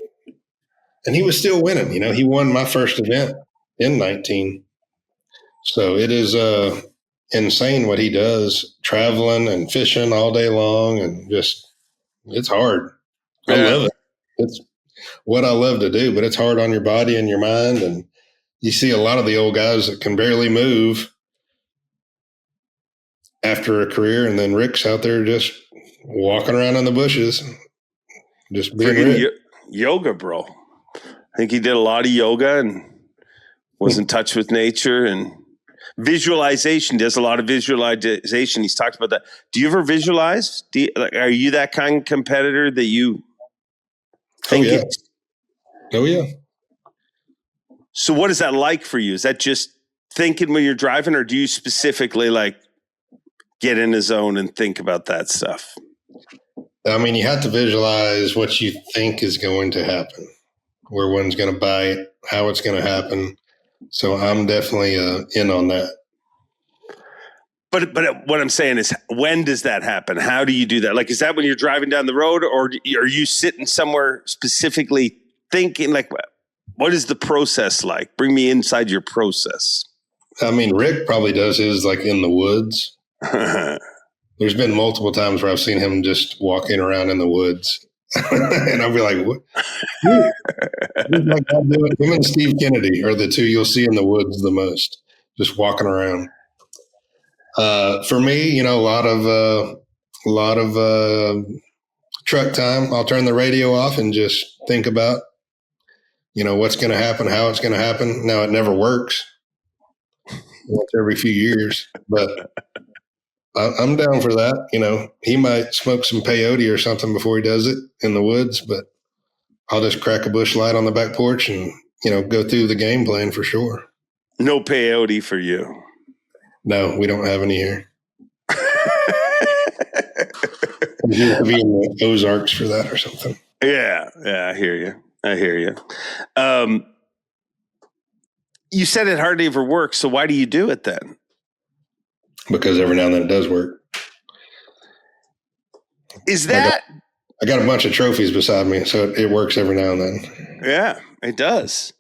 and he was still winning. He won my first event in 19. So it is insane what he does, traveling and fishing all day long, and just it's hard. I love it. It's what I love to do, but it's hard on your body and your mind. And you see a lot of the old guys that can barely move after a career, and then Rick's out there just walking around in the bushes, just being
yoga, bro. I think he did a lot of yoga and was in touch with nature and visualization. Does a lot of visualization. He's talked about that. Do you ever visualize? Are you that kind of competitor that you think?
Oh yeah.
So what is that like for you? Is that just thinking when you're driving, or do you specifically like get in the zone and think about that stuff?
I mean, you have to visualize what you think is going to happen, where one's going to bite, how it's going to happen. So I'm definitely in on that.
But what I'm saying is, when does that happen? How do you do that? Like, is that when you're driving down the road, or are you sitting somewhere specifically thinking, like, what is the process like? Bring me inside your process.
I mean, Rick probably does his like in the woods. There's been multiple times where I've seen him just walking around in the woods. And I'll be like, what? Like him and Steve Kennedy are the two you'll see in the woods the most, just walking around. For me, you know, a lot of truck time. I'll turn the radio off and just think about, you know, what's going to happen, how it's going to happen. Now, it never works. Once every few years, but I'm down for that. You know, he might smoke some peyote or something before he does it in the woods, but I'll just crack a bush light on the back porch and, you know, go through the game plan for sure.
No peyote for you.
No, we don't have any here. You have to be in the Ozarks for that or something.
Yeah, I hear you. You said it hardly ever works, so why do you do it then?
Because every now and then it does work.
Is that...
I got a bunch of trophies beside me, so it works every now and then.
Yeah, it does.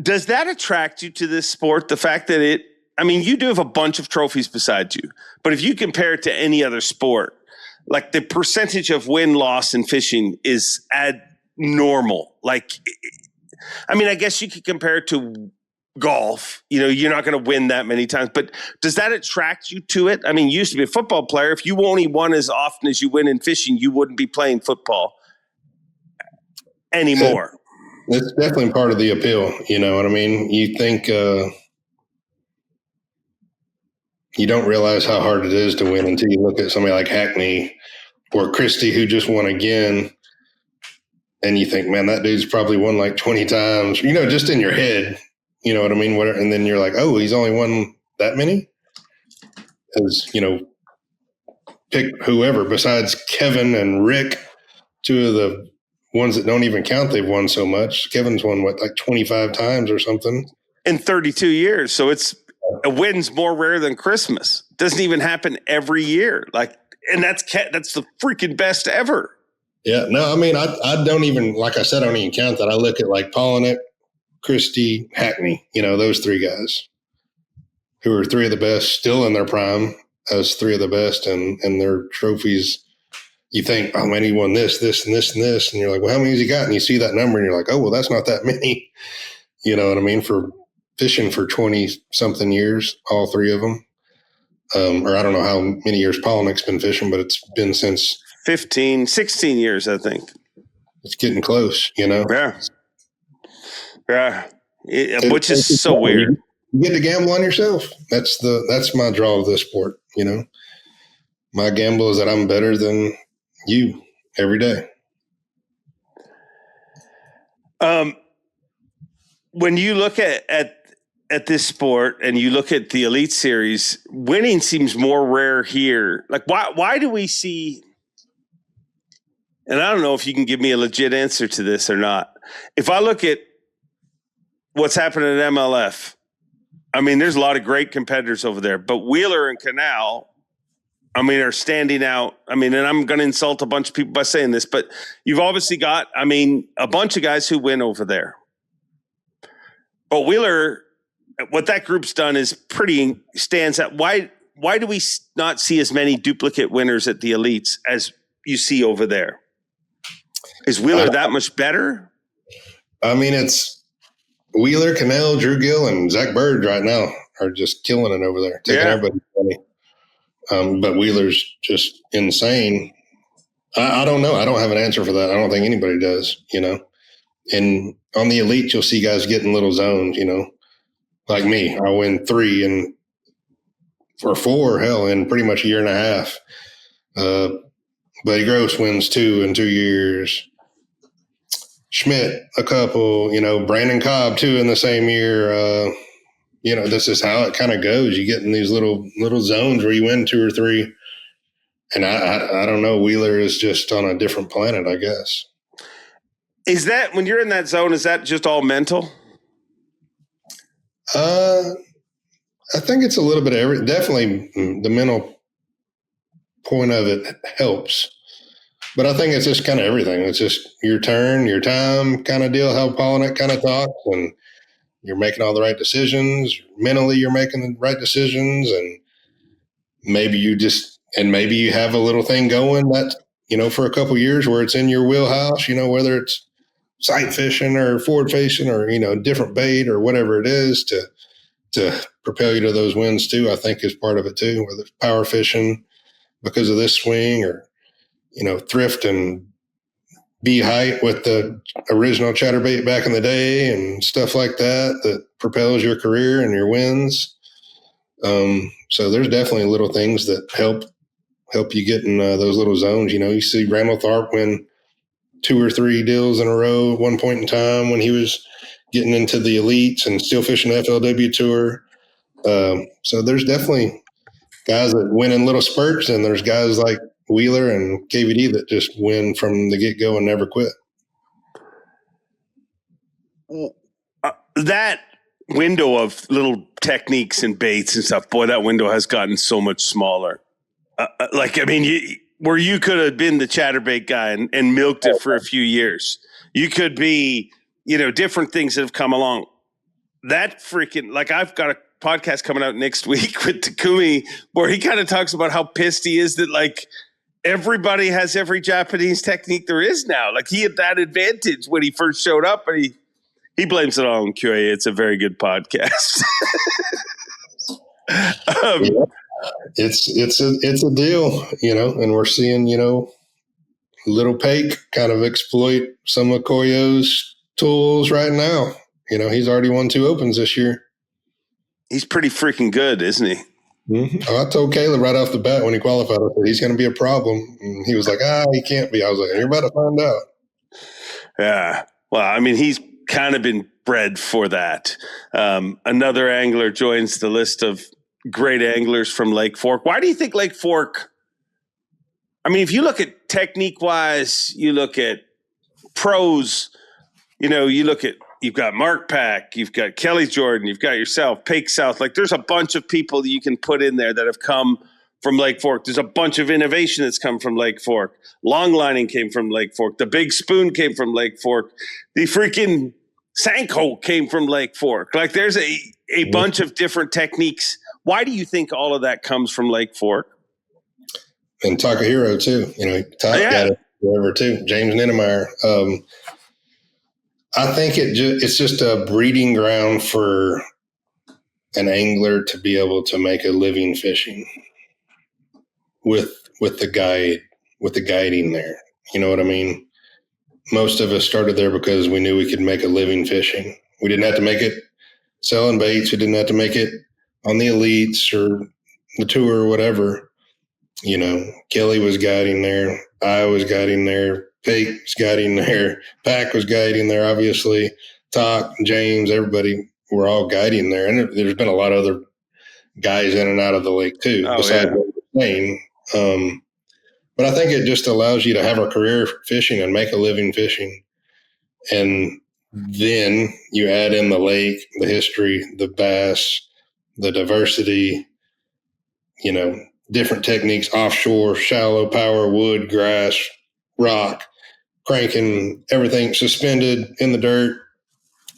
Does that attract you to this sport? The fact that you do have a bunch of trophies beside you, but if you compare it to any other sport, like the percentage of win-loss in fishing is abnormal. Like, I mean, I guess you could compare it to golf. You know, you're not going to win that many times, but does that attract you to it? I mean, you used to be a football player. If you only won as often as you win in fishing, you wouldn't be playing football anymore.
It's definitely part of the appeal. You know what I mean? You think you don't realize how hard it is to win until you look at somebody like Hackney or Christie, who just won again. And you think, man, that dude's probably won like 20 times, you know, just in your head. You know what I mean? And then you're like, oh, he's only won that many? Because, you know, pick whoever besides Kevin and Rick, two of the ones that don't even count, they've won so much. Kevin's won, like 25 times or something?
In 32 years. So a win's more rare than Christmas. Doesn't even happen every year. Like, and that's the freaking best ever.
Yeah. No, I mean, I don't even, like I said, I don't even count that. I look at like Polinick, Christie, Hackney, you know, those three guys who are three of the best, still in their prime as three of the best, and their trophies. You think, oh man, he won this, and this, and this. And you're like, well, how many has he got? And you see that number and you're like, oh, well, that's not that many. You know what I mean? For fishing for 20 something years, all three of them. Or I don't know how many years Polinick's been fishing, but it's been since
15, 16 years, I think.
It's getting close, you know?
Yeah. Which is so weird.
You get to gamble on yourself. That's my draw of this sport, you know? My gamble is that I'm better than you every day.
When you look at this sport and you look at the Elite Series, winning seems more rare here. Like, why do we see, and I don't know if you can give me a legit answer to this or not. If I look at what's happening at MLF, I mean, there's a lot of great competitors over there, but Wheeler and Canal, I mean, are standing out. I mean, and I'm going to insult a bunch of people by saying this, but you've obviously got, I mean, a bunch of guys who win over there. But Wheeler, what that group's done is pretty stands out. Why do we not see as many duplicate winners at the Elites as you see over there? Is Wheeler that much better? I
mean, it's Wheeler, Cannell, Drew Gill, and Zach Bird right now are just killing it over there, taking everybody's money. But Wheeler's just insane. I don't know. I don't have an answer for that. I don't think anybody does, you know. And on the Elite, you'll see guys getting little zones, you know. Like me, I win 3 or 4, hell, in pretty much a year and a half. Buddy Gross wins 2 in 2 years. Schmidt a couple, Brandon Cobb 2 in the same year. This is how it kind of goes. You get in these little zones where you win 2 or 3. And I don't know, Wheeler is just on a different planet, I guess.
Is that, when you're in that zone, is that just all mental?
I think it's a little bit of definitely the mental point of it helps. But I think it's just kind of everything. It's just your turn, your time kind of deal, how Polnick kind of talks, and you're making all the right decisions. Mentally, you're making the right decisions, and maybe you have a little thing going that, for a couple of years where it's in your wheelhouse, whether it's sight fishing or forward fishing or, different bait or whatever it is to propel you to those wins too, I think is part of it too, whether it's power fishing because of this swing or, thrift and be height with the original chatterbait back in the day and stuff like that propels your career and your wins. So there's definitely little things that help you get in those little zones. You see Randall Tharp win 2 or 3 deals in a row at one point in time when he was getting into the elites and still fishing the FLW tour. So there's definitely guys that win in little spurts, and there's guys like Wheeler and KVD that just win from the get-go and never quit.
That window of little techniques and baits and stuff, boy, that window has gotten so much smaller. Where you could have been the chatterbait guy and milked it for a few years. You could be, different things that have come along. That freaking, I've got a podcast coming out next week with Takumi where he kind of talks about how pissed he is that everybody has every Japanese technique there is now. He had that advantage when he first showed up, and he blames it all on QA. It's a very good podcast.
Yeah. It's a deal, and we're seeing, Little Pake kind of exploit some of Koyo's tools right now. He's already won 2 opens this year.
He's pretty freaking good, isn't he?
Mm-hmm. I told Caleb right off the bat when he qualified, I said, he's going to be a problem. And he was like, he can't be. I was like, you're about to find out.
Yeah. Well, he's kind of been bred for that. Another angler joins the list of great anglers from Lake Fork. Why do you think Lake Fork? If you look at technique wise, you look at pros, you've got Mark Pack, you've got Kelly Jordan, you've got yourself, Pake South. There's a bunch of people that you can put in there that have come from Lake Fork. There's a bunch of innovation that's come from Lake Fork. Long lining came from Lake Fork. The big spoon came from Lake Fork. The freaking Sanko came from Lake Fork. There's a bunch of different techniques. Why do you think all of that comes from Lake Fork?
And Takahiro too. Got it forever too. James Ninemeyer. I think it's just a breeding ground for an angler to be able to make a living fishing with the guiding there. You know what I mean? Most of us started there because we knew we could make a living fishing. We didn't have to make it selling baits. We didn't have to make it on the elites or the tour or whatever. Kelly was guiding there. I was guiding there. Pate was guiding there. Pack was guiding there, obviously. Talk, James, everybody were all guiding there. And there's been a lot of other guys in and out of the lake too, besides what we're saying. But I think it just allows you to have a career fishing and make a living fishing. And then you add in the lake, the history, the bass, the diversity, different techniques, offshore, shallow, power, wood, grass, rock, cranking, everything suspended in the dirt.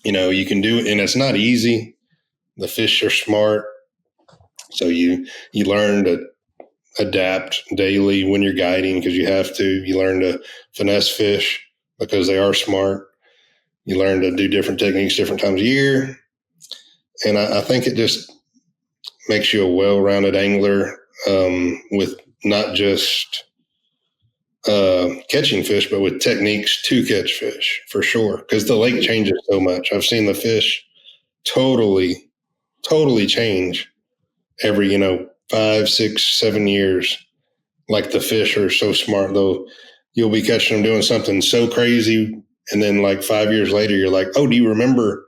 You can do it, and it's not easy. The fish are smart. So you learn to adapt daily when you're guiding because you have to. You learn to finesse fish because they are smart. You learn to do different techniques different times of year. And I think it just makes you a well-rounded angler with not just catching fish, but with techniques to catch fish for sure. Because the lake changes so much. I've seen the fish totally change every, 5, 6, 7 years. The fish are so smart though. You'll be catching them doing something so crazy And then like 5 years later, you're like, oh, do you remember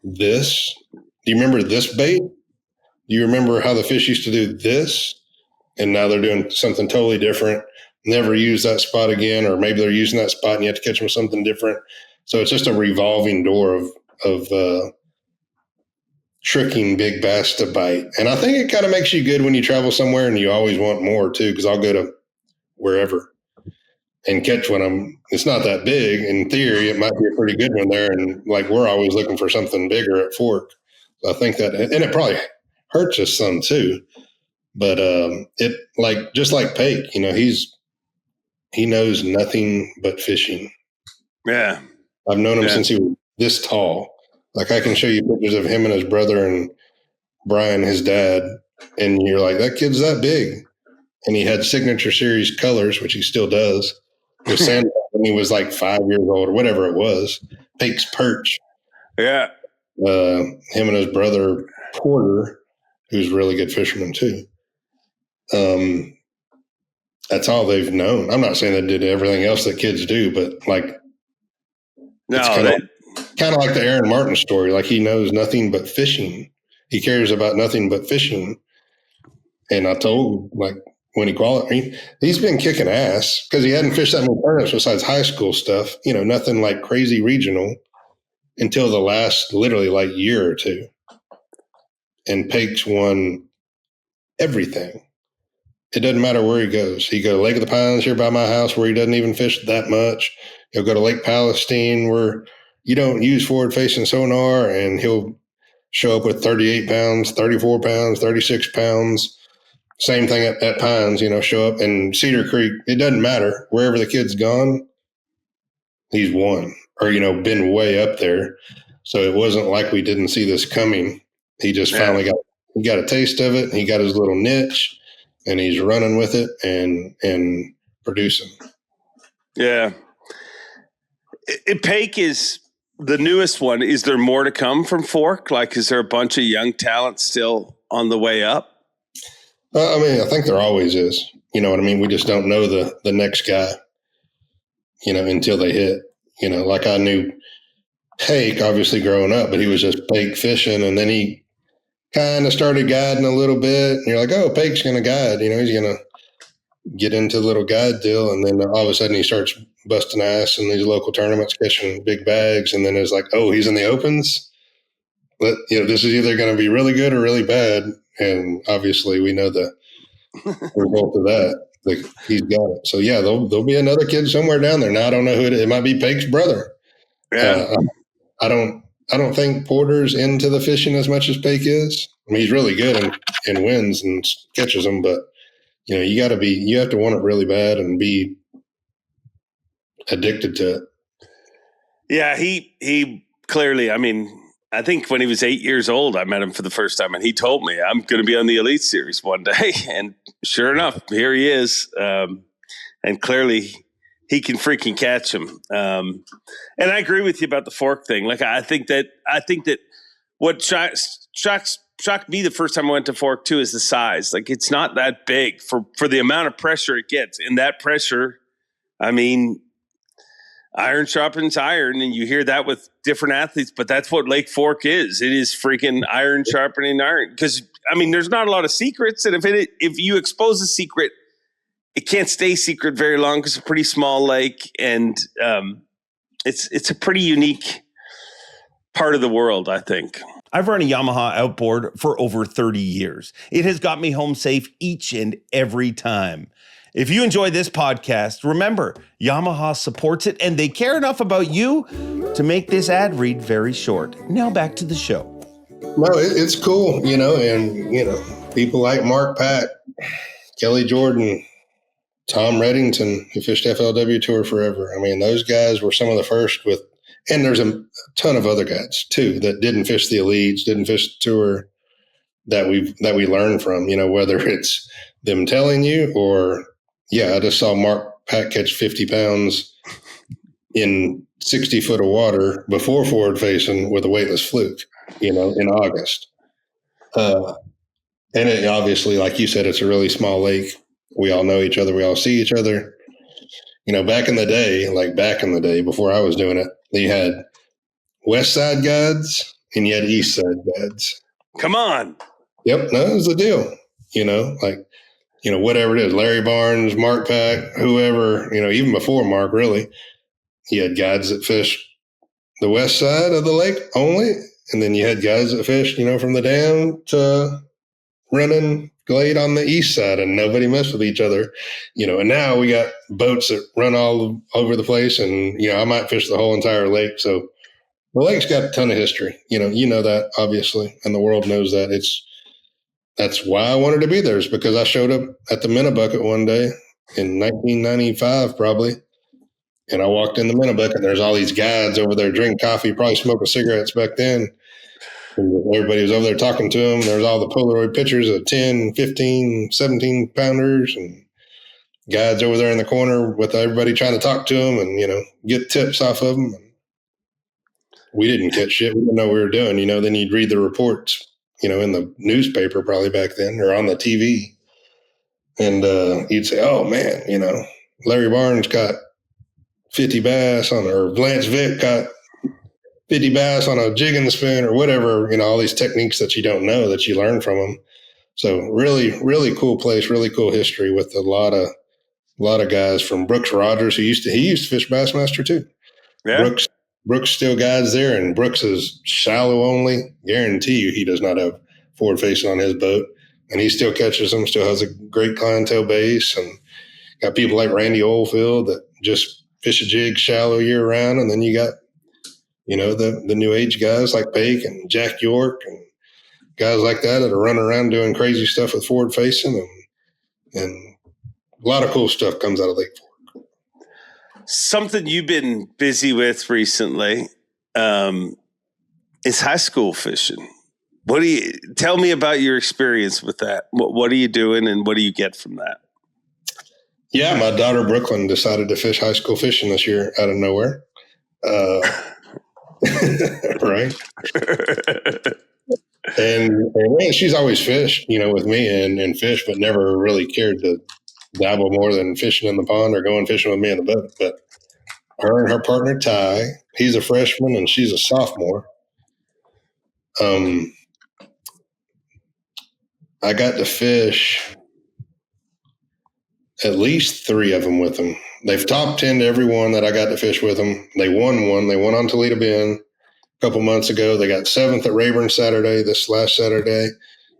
this? Do you remember this bait? Do you remember how the fish used to do this? And now they're doing something totally different. Never use that spot again, or maybe they're using that spot and you have to catch them with something different. So it's just a revolving door of tricking big bass to bite. And I think it kind of makes you good when you travel somewhere and you always want more too, because I'll go to wherever and catch one. It's not that big. In theory, it might be a pretty good one there. And like, we're always looking for something bigger at Fork. So I think that, and it probably hurts us some too. But it, like, just like Pake, you know, he knows nothing but fishing.
Yeah.
I've known him since he was this tall. Like, I can show you pictures of him and his brother and Brian, his dad, and you're like, that kid's that big. And he had Signature Series colors, which he still does, with sand when he was like 5 years old or whatever it was. Pake's Perch.
Yeah.
Him and his brother, Porter, who's a really good fisherman too. That's all they've known. I'm not saying they did everything else that kids do, but like, it's kind of like the Aaron Martin story. Like, he knows nothing but fishing. He cares about nothing but fishing. And I told, like, when he qualified, he's been kicking ass because he hadn't fished that many tournaments besides high school stuff, you know, nothing like crazy regional until the last literally like year or two. And Pake's won everything. It doesn't matter where he goes. He go to Lake of the Pines here by my house where he doesn't even fish that much. He'll go to Lake Palestine where you don't use forward-facing sonar, and he'll show up with 38 pounds, 34 pounds, 36 pounds. Same thing at Pines, you know, show up. And Cedar Creek, it doesn't matter. Wherever the kid's gone, he's won or, you know, been way up there. So it wasn't like we didn't see this coming. He just finally got a taste of it. And he got his little niche, and he's running with it and producing.
Yeah. Pake is the newest one. Is there more to come from Fork? Like, is there a bunch of young talent still on the way up?
I mean, I think there always is. You know what I mean? We just don't know the next guy, you know, until they hit. You know, like I knew Pake, obviously, growing up, but he was just Pake fishing, and then he kind of started guiding a little bit. And you're like, oh, Pake's going to guide. You know, he's going to get into the little guide deal. And then all of a sudden he starts busting ass in these local tournaments, catching big bags. And then it's like, oh, he's in the opens. But, you know, this is either going to be really good or really bad. And obviously we know the result of that. Like, he's got it. So yeah, there'll be another kid somewhere down there. Now I don't know who it is. It might be Pake's brother.
Yeah.
I don't think Porter's into the fishing as much as Pake is. I mean, he's really good and wins and catches them, but you know, you have to want it really bad and be addicted to it.
Yeah, he clearly, I mean, I think when he was 8 years old, I met him for the first time, and he told me, I'm going to be on the Elite Series one day. And sure enough, here he is. And clearly he can freaking catch him. And I agree with you about the Fork thing. Like, I think that what shocked me the first time I went to Fork too is the size. Like, it's not that big for the amount of pressure it gets. And that pressure, I mean, iron sharpens iron, and you hear that with different athletes, but that's what Lake Fork is. It is freaking iron sharpening iron. Because, I mean, there's not a lot of secrets. And if you expose a secret, it can't stay secret very long because it's a pretty small lake. And it's a pretty unique part of the world, I think.
I've run a Yamaha outboard for over 30 years. It has got me home safe each and every time. If you enjoy this podcast, remember, Yamaha supports it, and they care enough about you to make this ad read very short. Now back to the show.
No, it's cool, you know, and, you know, people like Mark Pack, Kelly Jordan, Tom Reddington, who fished FLW Tour forever. I mean, those guys were some of the first with, and there's a ton of other guys too that didn't fish the elites, didn't fish the tour that we learned from, you know, whether it's them telling you or, yeah, I just saw Mark Pack catch 50 pounds in 60 foot of water before forward facing with a weightless fluke, you know, in August. And it, obviously, like you said, it's a really small lake. We all know each other. We all see each other. back in the day, before I was doing it, they had West Side guides and you had East Side guides.
Come on.
Yep, no, it was the deal. Whatever it is, Larry Barnes, Mark Pack, whoever, even before Mark, really, he had guides that fished the west side of the lake only, and then you had guys that fished, from the dam to running glade on the east side, and nobody messed with each other, and now we got boats that run all over the place, and, I might fish the whole entire lake. So the lake's got a ton of history, you know that, obviously, and the world knows that. That's why I wanted to be there, is because I showed up at the Minnebucket one day in 1995, probably. And I walked in the Minnebucket, and there's all these guides over there drinking coffee, probably smoking cigarettes back then. And everybody was over there talking to them. There's all the Polaroid pictures of 10, 15, 17 pounders, and guides over there in the corner with everybody trying to talk to them and, get tips off of them. We didn't catch shit. We didn't know what we were doing. Then you'd read the reports, in the newspaper probably back then, or on the TV. And you'd say, oh, man, Larry Barnes got 50 bass or Lance Vick got 50 bass on a jig and spin or whatever, all these techniques that you don't know that you learn from them. So really, really cool place, really cool history with a lot of guys from Brooks Rogers, he used to fish Bassmaster too. Yeah. Brooks still guides there, and Brooks is shallow only. Guarantee you he does not have forward facing on his boat, and he still catches them, still has a great clientele base, and got people like Randy Oldfield that just fish a jig shallow year round. And then you got, the new age guys like Bake and Jack York and guys like that are running around doing crazy stuff with forward facing, and a lot of cool stuff comes out of Lake Fork.
Something you've been busy with recently is high school fishing. Tell me about your experience with that? What are you doing, and what do you get from that?
Yeah, my daughter Brooklyn decided to fish high school fishing this year out of nowhere. Right. and she's always fished, with me and fish, but never really cared to dabble more than fishing in the pond or going fishing with me in the boat. But her and her partner Ty, he's a freshman and she's a sophomore. I got to fish at least 3 of them with them. They've top 10 to every one that I got to fish with them. They won one. They won on Toledo Bend a couple months ago. They got 7th at Rayburn Saturday, this last Saturday.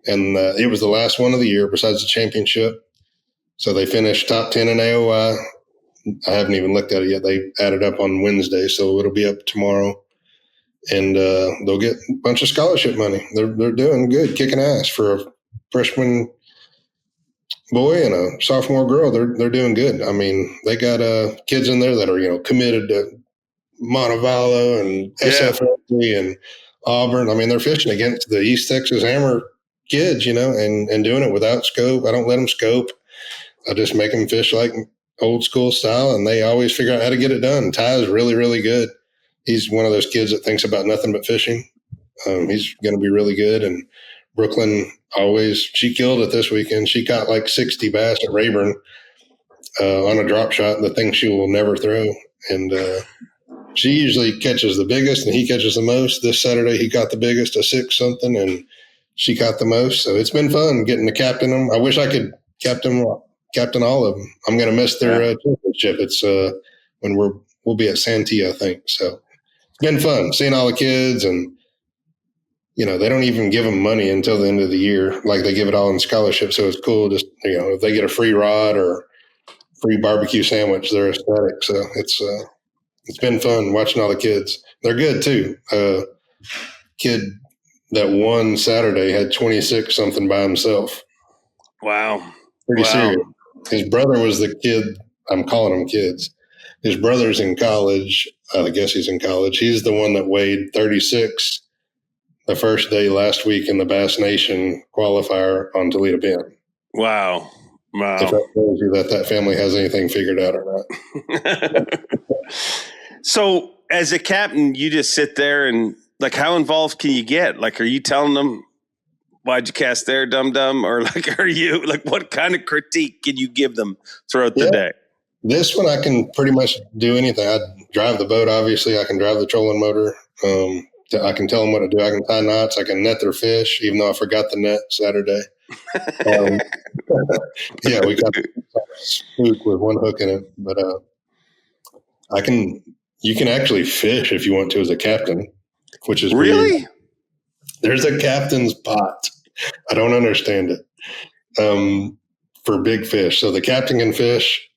And it was the last one of the year besides the championship. So they finished top 10 in AOI. I haven't even looked at it yet. They added up on Wednesday, so it'll be up tomorrow. And they'll get a bunch of scholarship money. They're doing good, kicking ass for a freshman boy and a sophomore girl. They're doing good. I mean, they got kids in there that are committed to Montevallo and SFL and Auburn. I mean, they're fishing against the East Texas Hammer kids, and doing it without scope. I don't let them scope. I just make them fish like old school style, and they always figure out how to get it done. Ty is really, really good. He's one of those kids that thinks about nothing but fishing. He's going to be really good. And Brooklyn she killed it this weekend. She caught like 60 bass at Rayburn on a drop shot, the thing she will never throw. And she usually catches the biggest, and he catches the most. This Saturday, he caught the biggest, a 6 something, and she caught the most. So it's been fun getting to captain them. I wish I could captain all of them. I'm going to miss their championship. It's when we'll be at Santee, I think. So it's been fun seeing all the kids, and they don't even give them money until the end of the year. Like, they give it all in scholarship. So it's cool. Just, if they get a free rod or free barbecue sandwich, they're ecstatic. So it's been fun watching all the kids. They're good too. Kid that won Saturday had 26 something by himself.
Wow.
Pretty serious. His brother was the kid. I'm calling them kids. His brother's in college. I guess he's in college. He's the one that weighed 36 the first day last week in the Bass Nation qualifier on Toledo Bend.
Wow.
If that tells you that family has anything figured out or not.
So as a captain, you just sit there and, like, how involved can you get? Like, are you telling them, why'd you cast there, dum-dum? Or, like, what kind of critique can you give them throughout the day?
This one, I can pretty much do anything. I drive the boat, obviously. I can drive the trolling motor. I can tell them what to do. I can tie knots. I can net their fish, even though I forgot the net Saturday. Yeah, we got a spook with one hook in it. But you can actually fish if you want to as a captain, which is
Really?
weird. There's a captain's pot. I don't understand it. For big fish. So the captain can fish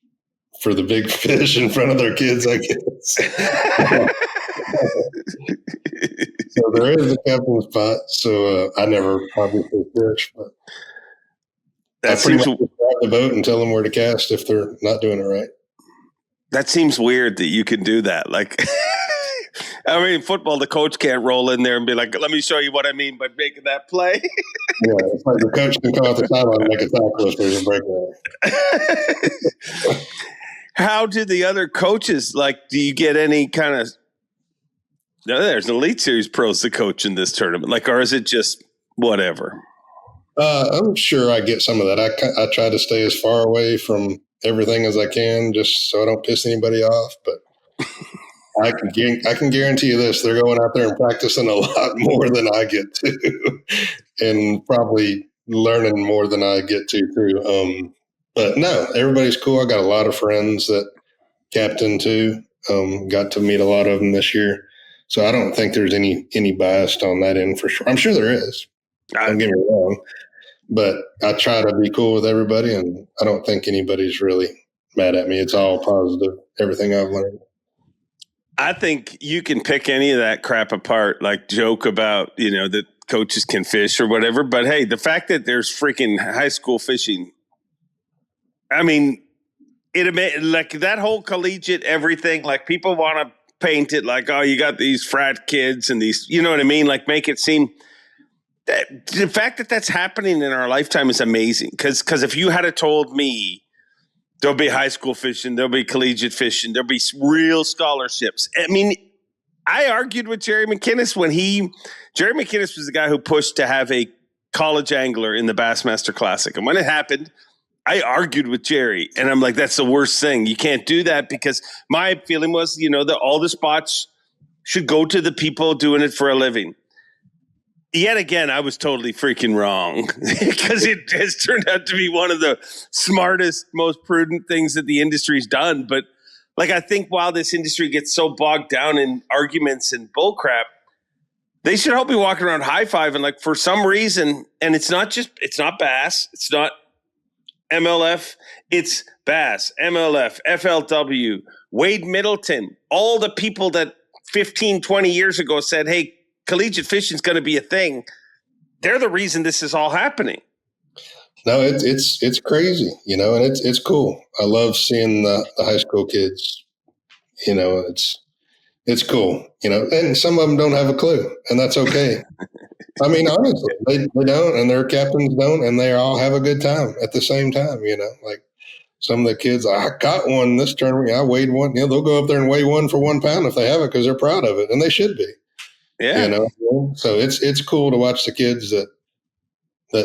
for the big fish in front of their kids, I guess. So there is a captain's pot. So I never obviously fish, but I pretty much drive the boat and tell them where to cast if they're not doing it right.
That seems weird that you can do that. Like, I mean, football, the coach can't roll in there and be like, let me show you what I mean by making that play.
Yeah, it's like the coach can come out the sideline and make a tackle if there's a breakaway.
How do the other coaches, like, do you get any kind of, no, there's an Elite Series pros to coach in this tournament, like, or is it just whatever?
I'm sure I get some of that. I try to stay as far away from everything as I can just so I don't piss anybody off, but I can guarantee you this: they're going out there and practicing a lot more than I get to, and probably learning more than I get to too. But no, everybody's cool. I got a lot of friends that captain too. Got to meet a lot of them this year, so I don't think there's any bias on that end for sure. I'm sure there is. Don't get me wrong, but I try to be cool with everybody, and I don't think anybody's really mad at me. It's all positive. Everything I've learned.
I think you can pick any of that crap apart, like joke about, that coaches can fish or whatever. But hey, the fact that there's freaking high school fishing, I mean, like that whole collegiate everything, like people want to paint it like, oh, you got these frat kids and these, you know what I mean? Like make it seem that the fact that that's happening in our lifetime is amazing. Because if you had told me, there'll be high school fishing, there'll be collegiate fishing, there'll be real scholarships. I mean, I argued with Jerry McInnes Jerry McInnes was the guy who pushed to have a college angler in the Bassmaster Classic. And when it happened, I argued with Jerry. And I'm like, that's the worst thing. You can't do that because my feeling was, that all the spots should go to the people doing it for a living. Yet again, I was totally freaking wrong because it has turned out to be one of the smartest, most prudent things that the industry's done. But like, I think while this industry gets so bogged down in arguments and bullcrap, they should all be walking around high-fiving. Like for some reason, and it's not Bass, it's not MLF, it's Bass, MLF, FLW, Wade Middleton, all the people that 15, 20 years ago said, hey, collegiate fishing is going to be a thing. They're the reason this is all happening.
No, it's crazy, and it's cool. I love seeing the high school kids. It's cool, and some of them don't have a clue, and that's okay. I mean, honestly, they don't, and their captains don't, and they all have a good time at the same time. Like some of the kids, I got one this tournament. I weighed one. They'll go up there and weigh one for 1 pound if they have it because they're proud of it, and they should be.
Yeah.
So it's cool to watch the kids that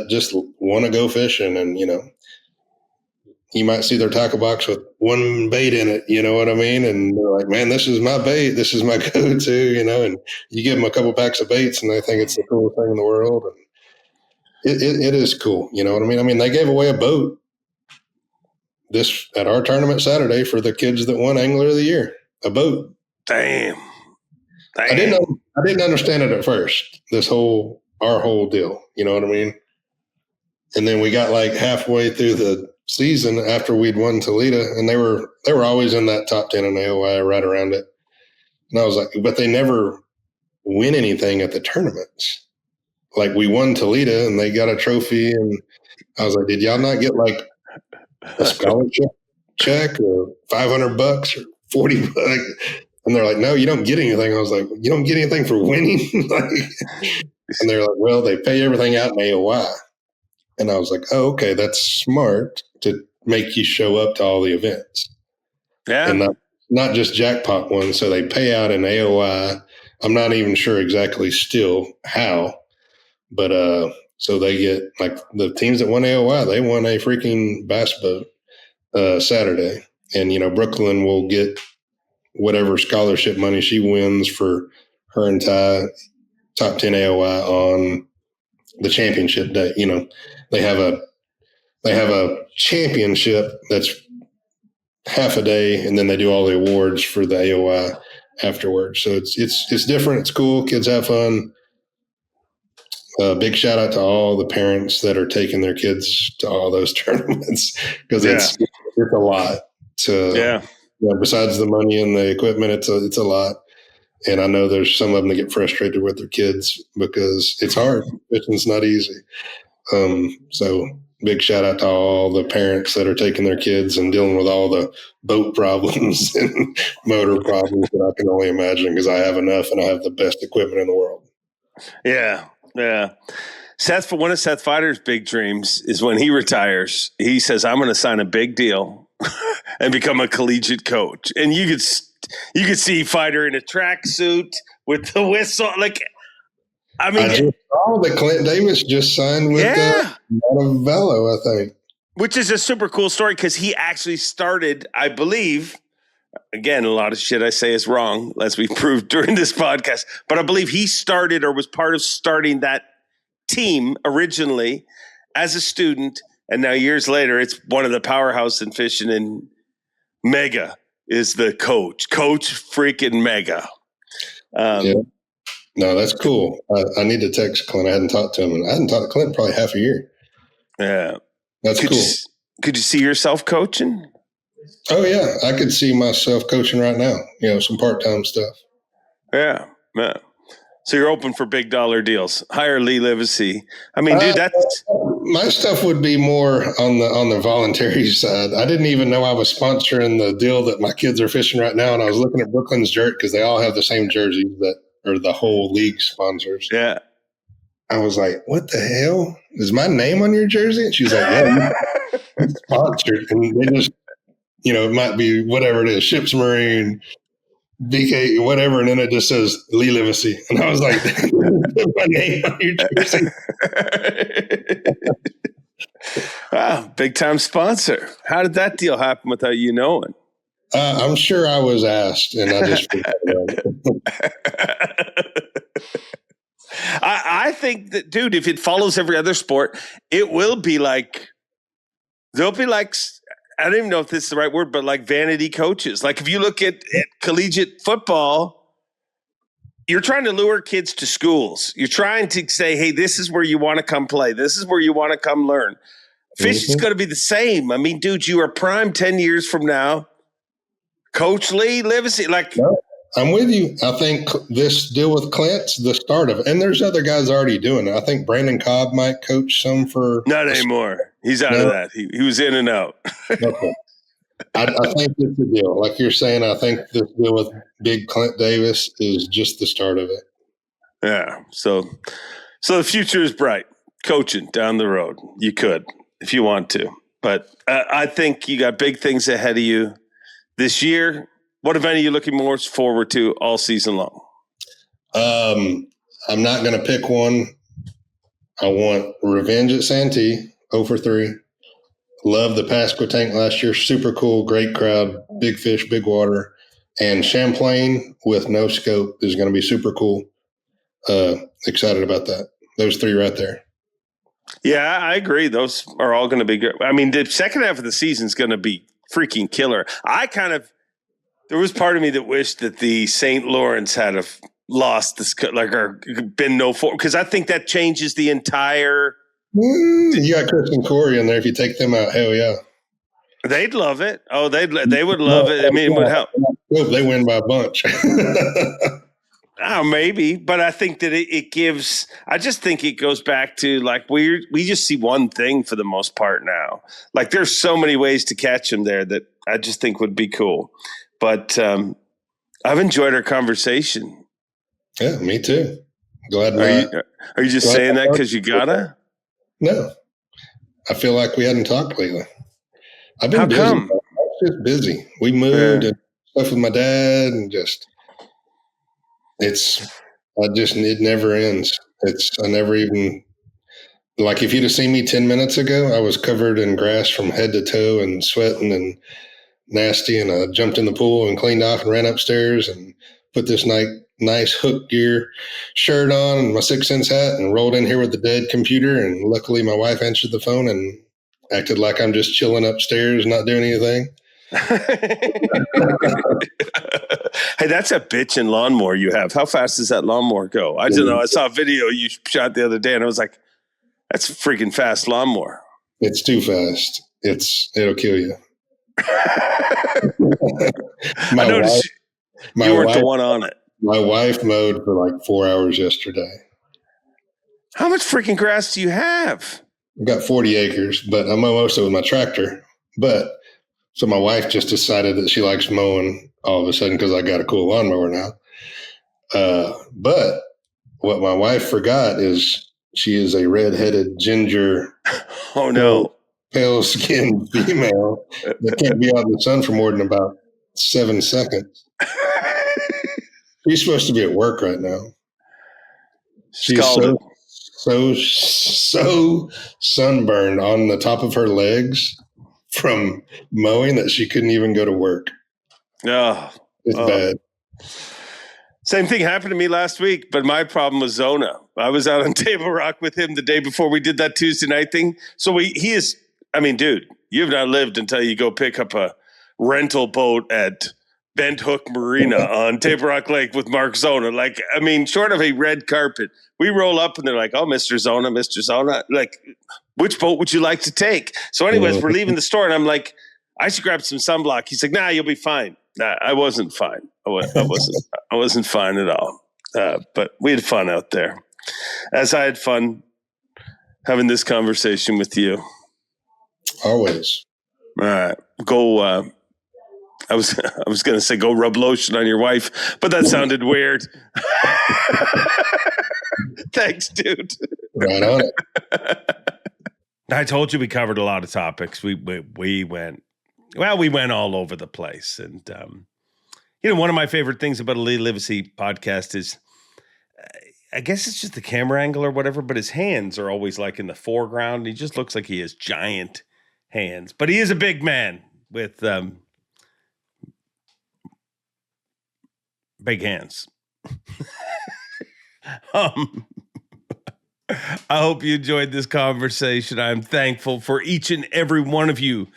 just want to go fishing, and you might see their tackle box with one bait in it, you know what I mean? And they're like, man, this is my bait, this is my go-to, and you give them a couple packs of baits and they think it's the coolest thing in the world. And it is cool, you know what I mean? I mean, they gave away a boat at our tournament Saturday for the kids that won Angler of the Year, a boat.
Damn.
I didn't understand it at first, our whole deal, you know what I mean? And then we got like halfway through the season after we'd won Toledo, and they were always in that top 10 in AOI, right around it. And I was like, but they never win anything at the tournaments. Like we won Toledo and they got a trophy, and I was like, did y'all not get like a scholarship check or $500 or $40? And they're like, no, you don't get anything. I was like, you don't get anything for winning? And they're like, well, they pay everything out in AOI. And I was like, oh, okay, that's smart to make you show up to all the events.
Yeah.
And not just jackpot ones. So they pay out in AOI. I'm not even sure exactly still how, but so they get like the teams that won AOI, they won a freaking bass boat Saturday. And, Brooklyn will get whatever scholarship money she wins for her and Ty, top 10 AOI on the championship day. They have a championship that's half a day, and then they do all the awards for the AOI afterwards. So it's different. It's cool. Kids have fun. Big shout out to all the parents that are taking their kids to all those tournaments, because it's a lot. Besides the money and the equipment, it's a lot. And I know there's some of them that get frustrated with their kids because it's hard. It's not easy. So big shout out to all the parents that are taking their kids and dealing with all the boat problems and motor problems that I can only imagine, because I have enough and I have the best equipment in the world.
Yeah. Yeah. One of Seth Feider's big dreams is when he retires, he says, I'm going to sign a big deal and become a collegiate coach. And you could see Feider in a tracksuit with the whistle. Like, I mean,
I just saw that Clint Davis just signed with Montevallo, I think.
Which is a super cool story, because he actually started, I believe, again, a lot of shit I say is wrong, as we proved during this podcast, but I believe he started or was part of starting that team originally as a student. And now years later, it's one of the powerhouse in fishing, and Mega is the coach freaking Mega.
No, that's cool. I need to text Clint. I hadn't talked to him, and I hadn't talked to Clint in probably half a year.
Yeah.
That's cool.
Could you see yourself coaching?
Oh, yeah. I could see myself coaching right now, some part-time stuff.
Yeah. So you're open for big dollar deals. Hire Lee Livesay. I mean, dude, that's
my stuff would be more on the voluntary side. I didn't even know I was sponsoring the deal that my kids are fishing right now, and I was looking at Brooklyn's Jerk because they all have the same jerseys that are the whole league sponsors.
Yeah.
I was like, what the hell? Is my name on your jersey? And she's like, yeah, it's sponsored. And they just, it might be whatever it is, Ships Marine, BK, whatever. And then it just says Lee Livesay. And I was like, my name on your jersey.
Wow, big time sponsor. How did that deal happen without you knowing?
I'm sure I was asked, and I just
I think that, dude, if it follows every other sport, it will be like, there'll be like, I don't even know if this is the right word, but like vanity coaches. Like if you look at collegiate football, you're trying to lure kids to schools. You're trying to say, hey, this is where you want to come play. This is where you want to come learn. Fish is going to be the same. I mean, dude, you are prime 10 years from now. Coach Lee Livesay, like.
No, I'm with you. I think this deal with Clint's the start of it. And there's other guys already doing it. I think Brandon Cobb might coach some for.
Not anymore. He's out of that. He was in and out.
Okay. I think it's the deal. Like you're saying, I think this deal with big Clint Davis is just the start of it.
Yeah. So the future is bright. Coaching down the road. You could, if you want to. But I think you got big things ahead of you this year. What event are you looking most forward to all season long?
I'm not going to pick one. I want Revenge at Santee, 0 for 3. Love the Pasqua tank last year. Super cool, great crowd, big fish, big water. And Champlain with no scope is going to be super cool. Excited about that. Those 3 right there.
Yeah, I agree. Those are all going to be good. I mean, the second half of the season is going to be freaking killer. There was part of me that wished that the St. Lawrence had lost this, or been no four, because I think that changes the entire.
You got Chris and Corey in there. If you take them out, hell yeah.
They'd love it. Oh, they would love it. I mean, it would help.
They win by a bunch.
Oh, maybe, but I think that it gives. I just think it goes back to like we just see one thing for the most part now. Like there's so many ways to catch them there that I just think would be cool. But I've enjoyed our conversation.
Yeah, me too. Glad.
Are you just saying that because you gotta?
No, I feel like we hadn't talked lately. I've been
How
busy.
come?
I was just busy. We moved and stuff with my dad, and it never ends. I never even, like, if you'd have seen me 10 minutes ago, I was covered in grass from head to toe and sweating, and nasty, and I jumped in the pool and cleaned off and ran upstairs and put this nice hook gear shirt on and my 6 Sense hat and rolled in here with the dead computer. And luckily my wife answered the phone and acted like I'm just chilling upstairs, not doing anything.
Hey, that's a bitchin' lawnmower you have. How fast does that lawnmower go? I don't know. I saw a video you shot the other day, and I was like, "That's a freaking fast lawnmower."
It's too fast. It'll kill you.
I noticed you weren't the one on it.
My wife mowed for like 4 hours yesterday.
How much freaking grass do you have?
I've got 40 acres, but I mow most of it with my tractor. So my wife just decided that she likes mowing all of a sudden because I got a cool lawnmower now. But what my wife forgot is she is a redheaded ginger.
Oh no.
Pale-skinned female that can't be out in the sun for more than about 7 seconds. She's supposed to be at work right now. She's so sunburned on the top of her legs from mowing that she couldn't even go to work. It's bad.
Same thing happened to me last week, but my problem was Zona. I was out on Table Rock with him the day before we did that Tuesday night thing. So he is, I mean, dude, you've not lived until you go pick up a rental boat at Bent Hook Marina on Table Rock Lake with Mark Zona. Like, I mean, short of a red carpet, we roll up and they're like, "Oh, Mr. Zona, Mr. Zona, like, which boat would you like to take?" So anyways, we're leaving the store and I'm like, "I should grab some sunblock." He's like, "Nah, you'll be fine." Nah, I wasn't fine. I wasn't fine at all. But we had fun out there, as I had fun having this conversation with you.
Always.
All right, go. I was going to say go rub lotion on your wife, but that sounded weird. Thanks, dude.
Right on it.
I told you we covered a lot of topics. We went all over the place. And, one of my favorite things about a Lee Livesay podcast is, I guess it's just the camera angle or whatever, but his hands are always like in the foreground. He just looks like he has giant hands, but he is a big man with big hands. I hope you enjoyed this conversation. I'm thankful for each and every one of you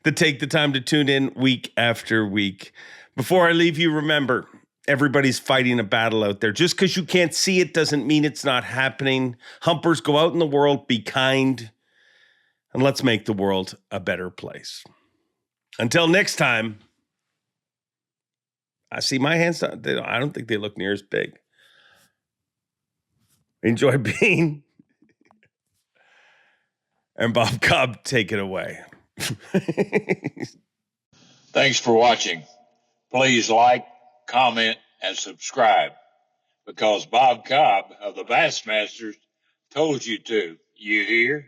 that take the time to tune in week after week. Before I leave you, remember, everybody's fighting a battle out there. Just because you can't see it doesn't mean it's not happening. Humpers, go out in the world, be kind, and let's make the world a better place. Until next time, I see my hands. I don't think they look near as big. Enjoy being. And Bob Cobb, take it away.
Thanks for watching. Please like, comment, and subscribe because Bob Cobb of the Bassmasters told you to. You hear?